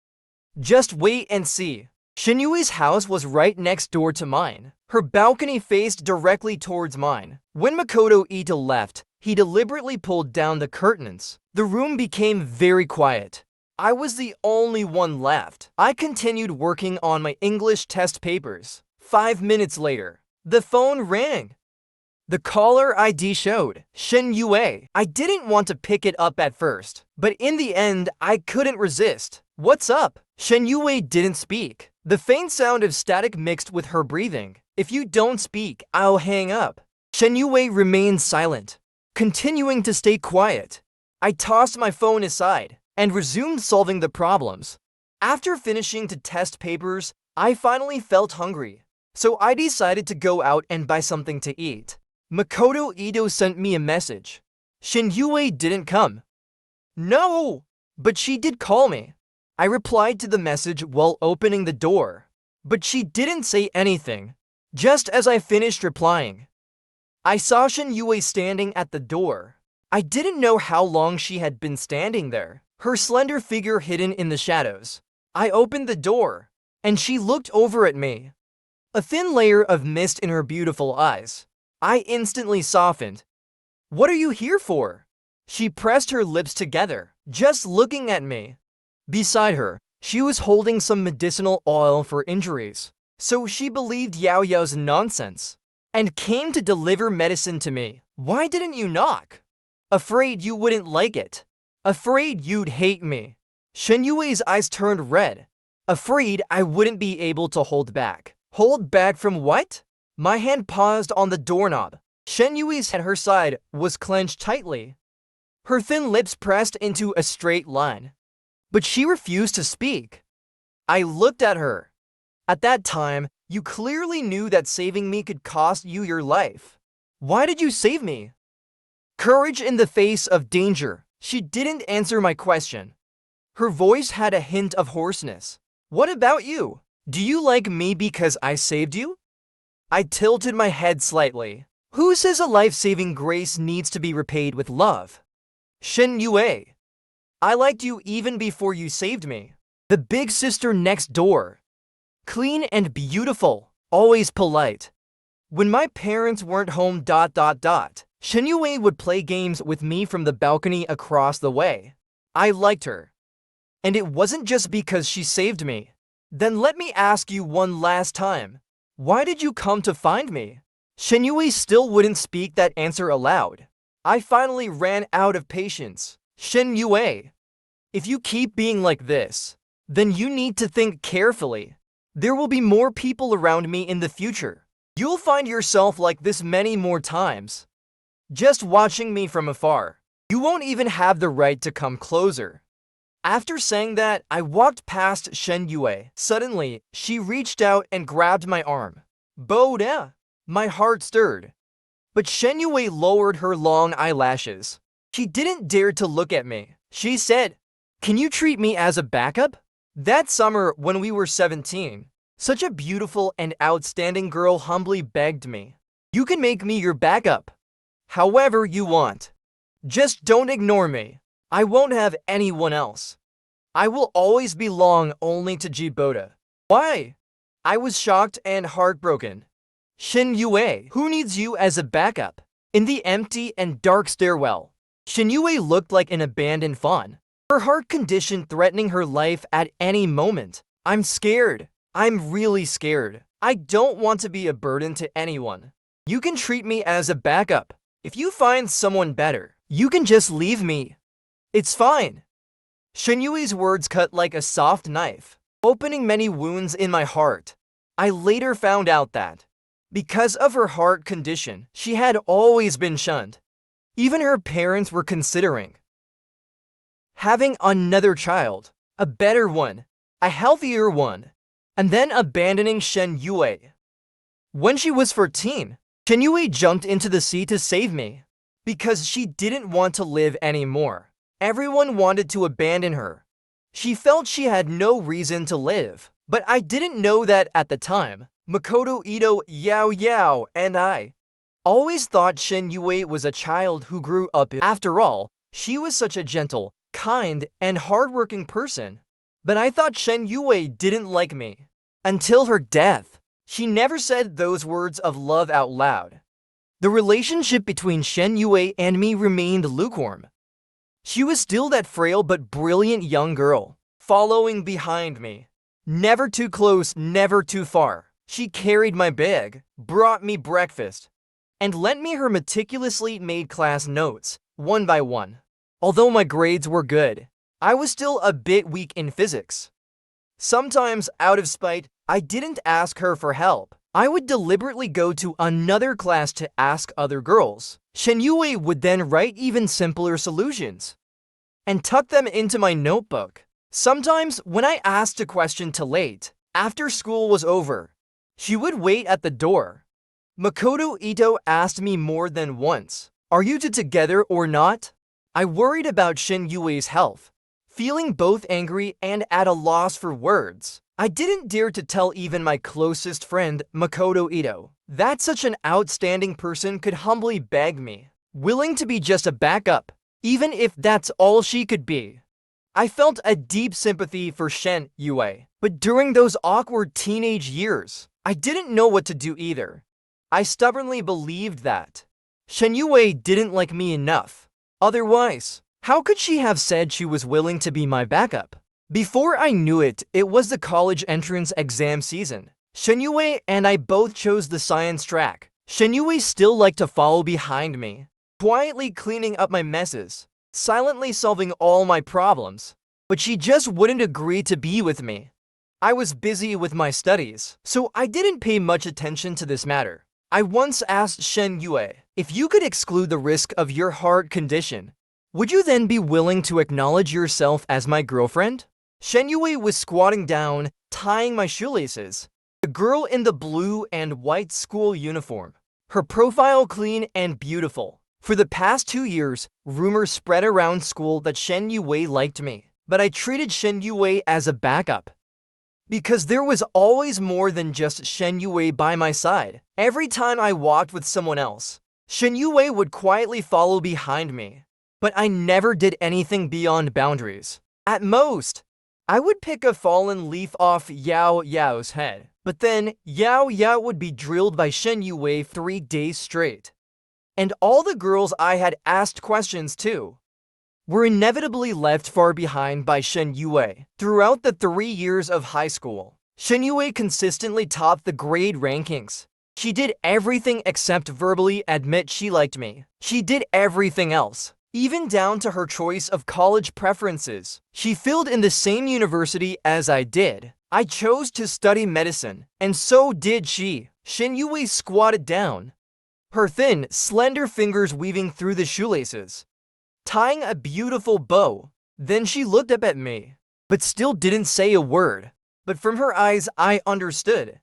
Just wait and see. Shen Youwei's house was right next door to mine. Her balcony faced directly towards mine. When Makoto Ito left, he deliberately pulled down the curtains. The room became very quiet. I was the only one left. I continued working on my English test papers. 5 minutes later, the phone rang. The caller ID showed Shen Youwei. I didn't want to pick it up at first, but in the end, I couldn't resist. What's up? Shen Youwei didn't speak. The faint sound of static mixed with her breathing. If you don't speak, I'll hang up. Shen Youwei remained silent, continuing to stay quiet. I tossed my phone aside and resumed solving the problems. After finishing the test papers, I finally felt hungry, so I decided to go out and buy something to eat. Makoto Ito sent me a message. Shen Youwei didn't come. No, but she did call me. I replied to the message while opening the door, but she didn't say anything. Just as I finished replying, I saw Shen Youwei standing at the door. I didn't know how long she had been standing there, her slender figure hidden in the shadows. I opened the door, and she looked over at me, a thin layer of mist in her beautiful eyes. I instantly softened. What are you here for? She pressed her lips together, just looking at me. Beside her, she was holding some medicinal oil for injuries, so she believed Yao Yao's nonsense and came to deliver medicine to me. Why didn't you knock? Afraid you wouldn't like it. Afraid you'd hate me. Shen Yuwei's eyes turned red. Afraid I wouldn't be able to hold back. Hold back from what? My hand paused on the doorknob. Shen Yuwei's at her side was clenched tightly. Her thin lips pressed into a straight line, but she refused to speak. I looked at her. At that time, you clearly knew that saving me could cost you your life. Why did you save me? Courage in the face of danger. She didn't answer my question. Her voice had a hint of hoarseness. What about you? Do you like me because I saved you? I tilted my head slightly. Who says a life-saving grace needs to be repaid with love? Shen Youwei. I liked you even before you saved me. The big sister next door. Clean and beautiful, always polite. When my parents weren't home. Shen Youwei would play games with me from the balcony across the way. I liked her. And it wasn't just because she saved me. Then let me ask you one last time. Why did you come to find me? Shen Youwei still wouldn't speak that answer aloud. I finally ran out of patience. Shen Youwei, if you keep being like this, then you need to think carefully. There will be more people around me in the future. You'll find yourself like this many more times. Just watching me from afar. You won't even have the right to come closer. After saying that, I walked past Shen Youwei. Suddenly, she reached out and grabbed my arm. Boda! My heart stirred. But Shen Youwei lowered her long eyelashes. She didn't dare to look at me. She said, "Can you treat me as a backup?" That summer, when we were 17, such a beautiful and outstanding girl humbly begged me, "You can make me your backup. However you want. Just don't ignore me. I won't have anyone else. I will always belong only to Jiboda." Why? I was shocked and heartbroken. Shen Youwei, who needs you as a backup? In the empty and dark stairwell, Shen Youwei looked like an abandoned fawn, her heart condition threatening her life at any moment. I'm scared. I'm really scared. I don't want to be a burden to anyone. You can treat me as a backup. If you find someone better, you can just leave me. It's fine. Shen Yuwei's words cut like a soft knife, opening many wounds in my heart. I later found out that, because of her heart condition, she had always been shunned. Even her parents were considering having another child, a better one, a healthier one, and then abandoning Shen Youwei. When she was 14, Shen Youwei jumped into the sea to save me, because she didn't want to live anymore. Everyone wanted to abandon her. She felt she had no reason to live, but I didn't know that at the time. Makoto Ito, Yao Yao, and I always thought Shen Youwei was a child who grew up. After all, she was such a gentle, kind, and hardworking person. But I thought Shen Youwei didn't like me. Until her death. She never said those words of love out loud. The relationship between Shen Youwei and me remained lukewarm. She was still that frail but brilliant young girl, following behind me. Never too close, never too far. She carried my bag, brought me breakfast, and lent me her meticulously made class notes, one by one. Although my grades were good, I was still a bit weak in physics. Sometimes, out of spite, I didn't ask her for help. I would deliberately go to another class to ask other girls. Shen Youwei would then write even simpler solutions and tuck them into my notebook. Sometimes, when I asked a question too late, after school was over, she would wait at the door. Makoto Ito asked me more than once, "Are you two together or not?" I worried about Shen Yuwei's health, feeling both angry and at a loss for words. I didn't dare to tell even my closest friend, Makoto Ito, that such an outstanding person could humbly beg me, willing to be just a backup, even if that's all she could be. I felt a deep sympathy for Shen Youwei, but during those awkward teenage years, I didn't know what to do either. I stubbornly believed that Shen Youwei didn't like me enough. Otherwise, how could she have said she was willing to be my backup? Before I knew it, it was the college entrance exam season. Shen Youwei and I both chose the science track. Shen Youwei still liked to follow behind me, quietly cleaning up my messes, silently solving all my problems. But she just wouldn't agree to be with me. I was busy with my studies, so I didn't pay much attention to this matter. I once asked Shen Youwei, if you could exclude the risk of your heart condition, would you then be willing to acknowledge yourself as my girlfriend? Shen Youwei was squatting down, tying my shoelaces. A girl in the blue and white school uniform, her profile clean and beautiful. For the past 2 years, rumors spread around school that Shen Youwei liked me, but I treated Shen Youwei as a backup. Because there was always more than just Shen Youwei by my side. Every time I walked with someone else, Shen Youwei would quietly follow behind me. But I never did anything beyond boundaries. At most, I would pick a fallen leaf off Yao Yao's head, but then Yao Yao would be drilled by Shen Youwei 3 days straight. And all the girls I had asked questions to were inevitably left far behind by Shen Youwei. Throughout the 3 years of high school, Shen Youwei consistently topped the grade rankings. She did everything except verbally admit she liked me. She did everything else, even down to her choice of college preferences. She filled in the same university as I did. I chose to study medicine, and so did she. Shen Youwei squatted down, her thin, slender fingers weaving through the shoelaces, tying a beautiful bow. Then she looked up at me, but still didn't say a word. But from her eyes, I understood.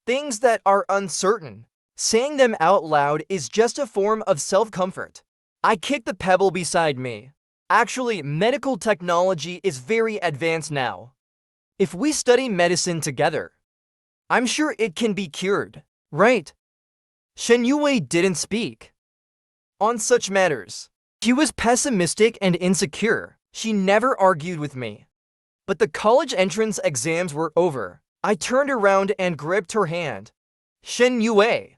Things that are uncertain, saying them out loud is just a form of self-comfort. I kicked the pebble beside me. Actually, medical technology is very advanced now. If we study medicine together, I'm sure it can be cured, right? Shen Youwei didn't speak on such matters. She was pessimistic and insecure. She never argued with me. But the college entrance exams were over. I turned around and gripped her hand. Shen Youwei,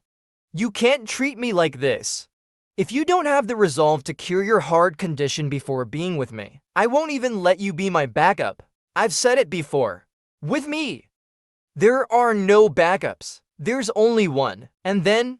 you can't treat me like this. If you don't have the resolve to cure your heart condition before being with me, I won't even let you be my backup. I've said it before. With me, there are no backups. There's only one. And then,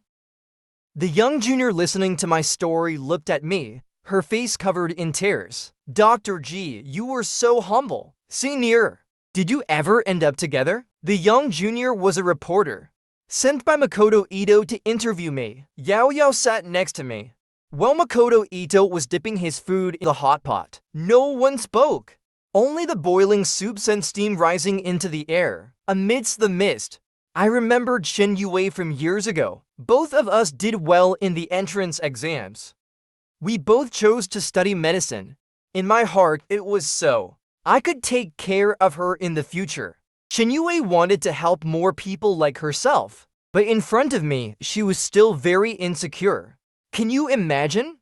the young junior listening to my story looked at me, her face covered in tears. Dr. G, you were so humble. Senior, did you ever end up together? The young junior was a reporter, sent by Makoto Ito to interview me. Yao Yao sat next to me. While Makoto Ito was dipping his food in the hot pot, no one spoke. Only the boiling soup sent steam rising into the air. Amidst the mist, I remembered Shen Youwei from years ago. Both of us did well in the entrance exams. We both chose to study medicine. In my heart, it was so I could take care of her in the future. Shen Youwei wanted to help more people like herself, but in front of me, she was still very insecure. Can you imagine?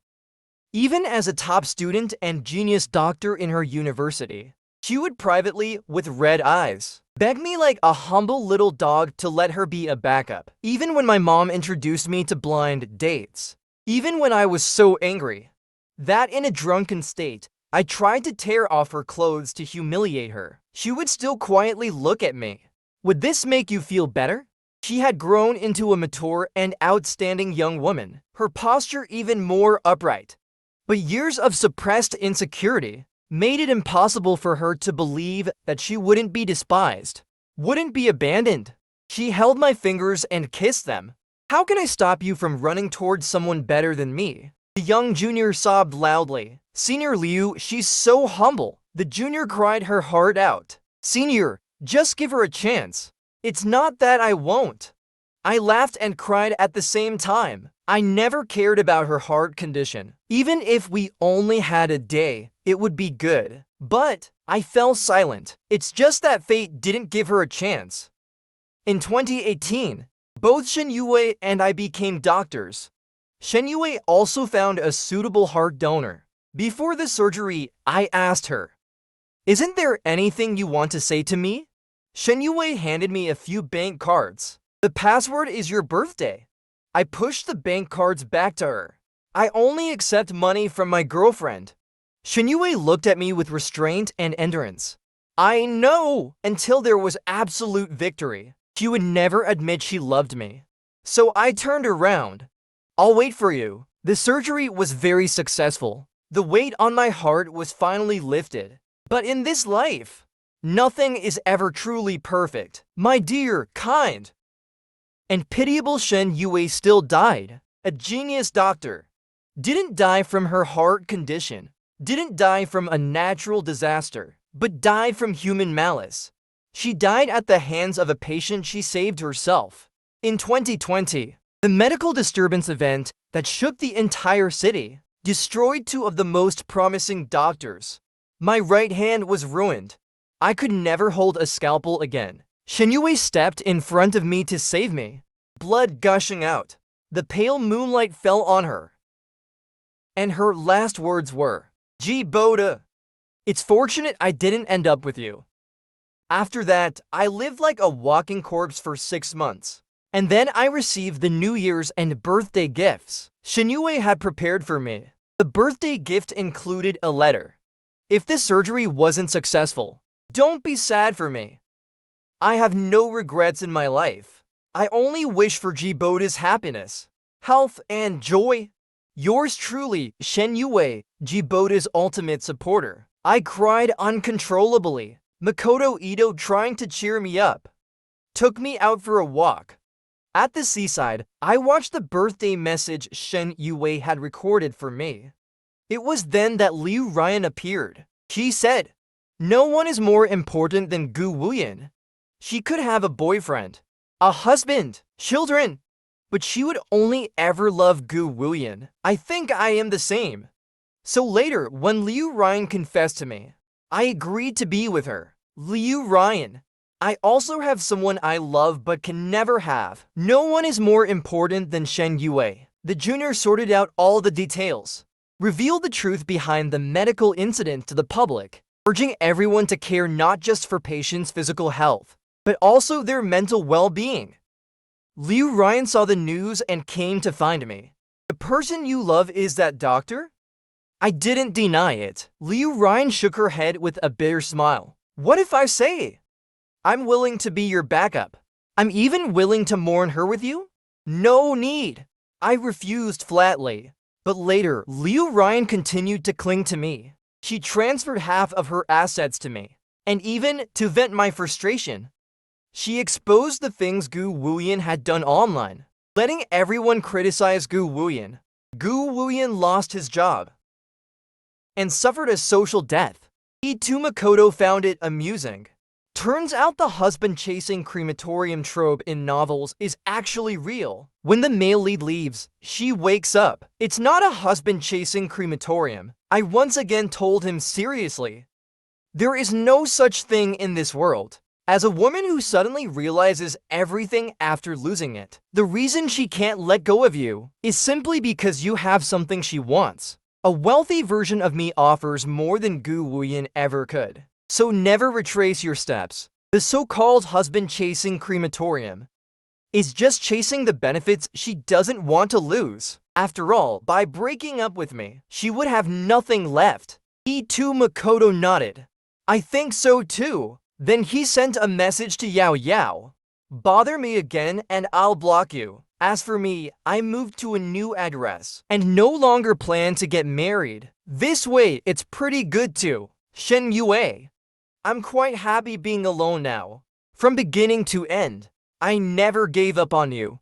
Even as a top student and genius doctor in her university, she would privately, with red eyes, beg me like a humble little dog to let her be a backup. Even when my mom introduced me to blind dates. Even when I was so angry that in a drunken state, I tried to tear off her clothes to humiliate her, she would still quietly look at me. Would this make you feel better? She had grown into a mature and outstanding young woman, her posture even more upright. But years of suppressed insecurity made it impossible for her to believe that she wouldn't be despised, wouldn't be abandoned. She held my fingers and kissed them. How can I stop you from running towards someone better than me? The young junior sobbed loudly. Senior Liu, she's so humble. The junior cried her heart out. Senior, just give her a chance. It's not that I won't. I laughed and cried at the same time. I never cared about her heart condition. Even if we only had a day, it would be good. But I fell silent. It's just that fate didn't give her a chance. In 2018, both Shen Youwei and I became doctors. Shen Youwei also found a suitable heart donor. Before the surgery, I asked her, "Isn't there anything you want to say to me?" Shen Youwei handed me a few bank cards. "The password is your birthday." I pushed the bank cards back to her. "I only accept money from my girlfriend." Shen Youwei looked at me with restraint and endurance. I know, until there was absolute victory. She would never admit she loved me. So I turned around. "I'll wait for you." The surgery was very successful. The weight on my heart was finally lifted. But in this life, nothing is ever truly perfect. My dear, kind, and pitiable Shen Youwei still died. A genius doctor. Didn't die from her heart condition. Didn't die from a natural disaster, but died from human malice. She died at the hands of a patient she saved herself. In 2020, the medical disturbance event that shook the entire city destroyed two of the most promising doctors. My right hand was ruined. I could never hold a scalpel again. Shen Youwei stepped in front of me to save me, blood gushing out. The pale moonlight fell on her, and her last words were, "Boda, it's fortunate I didn't end up with you." After that, I lived like a walking corpse for 6 months. And then I received the New Year's and birthday gifts Shen Youwei had prepared for me. The birthday gift included a letter. "If this surgery wasn't successful, don't be sad for me. I have no regrets in my life. I only wish for Boda's happiness, health, and joy. Yours truly, Shen Youwei, Boda's ultimate supporter." I cried uncontrollably. Makoto Ito, trying to cheer me up, took me out for a walk. At the seaside, I watched the birthday message Shen Youwei had recorded for me. It was then that Liu Ryan appeared. She said, "No one is more important than Gu Wuyan. She could have a boyfriend, a husband, children, but she would only ever love Gu Wuyan. I think I am the same." So later, when Liu Ryan confessed to me, I agreed to be with her. Liu Ryan. I also have someone I love but can never have. No one is more important than Shen Youwei. The junior sorted out all the details, revealed the truth behind the medical incident to the public, urging everyone to care not just for patients' physical health, but also their mental well-being. Liu Ryan saw the news and came to find me. "The person you love is that doctor?" I didn't deny it. Liu Ryan shook her head with a bitter smile. "What if I say, I'm willing to be your backup? I'm even willing to mourn her with you?" "No need." I refused flatly. But later, Liu Ryan continued to cling to me. She transferred half of her assets to me. And even, to vent my frustration, she exposed the things Gu Wuyan had done online, letting everyone criticize Gu Wuyan. Gu Wuyan lost his job and suffered a social death. Makoto found it amusing. Turns out the husband-chasing crematorium trope in novels is actually real. When the male lead leaves, she wakes up. It's not a husband-chasing crematorium. I once again told him seriously, there is no such thing in this world as a woman who suddenly realizes everything after losing it. The reason she can't let go of you is simply because you have something she wants. A wealthy version of me offers more than Gu Wuyan ever could. So never retrace your steps. The so-called husband-chasing crematorium is just chasing the benefits she doesn't want to lose. After all, by breaking up with me, she would have nothing left. Makoto nodded. "I think so too." Then he sent a message to Yao Yao. "Bother me again and I'll block you." As for me, I moved to a new address and no longer plan to get married. This way, it's pretty good too. Shen Youwei. I'm quite happy being alone now. From beginning to end, I never gave up on you.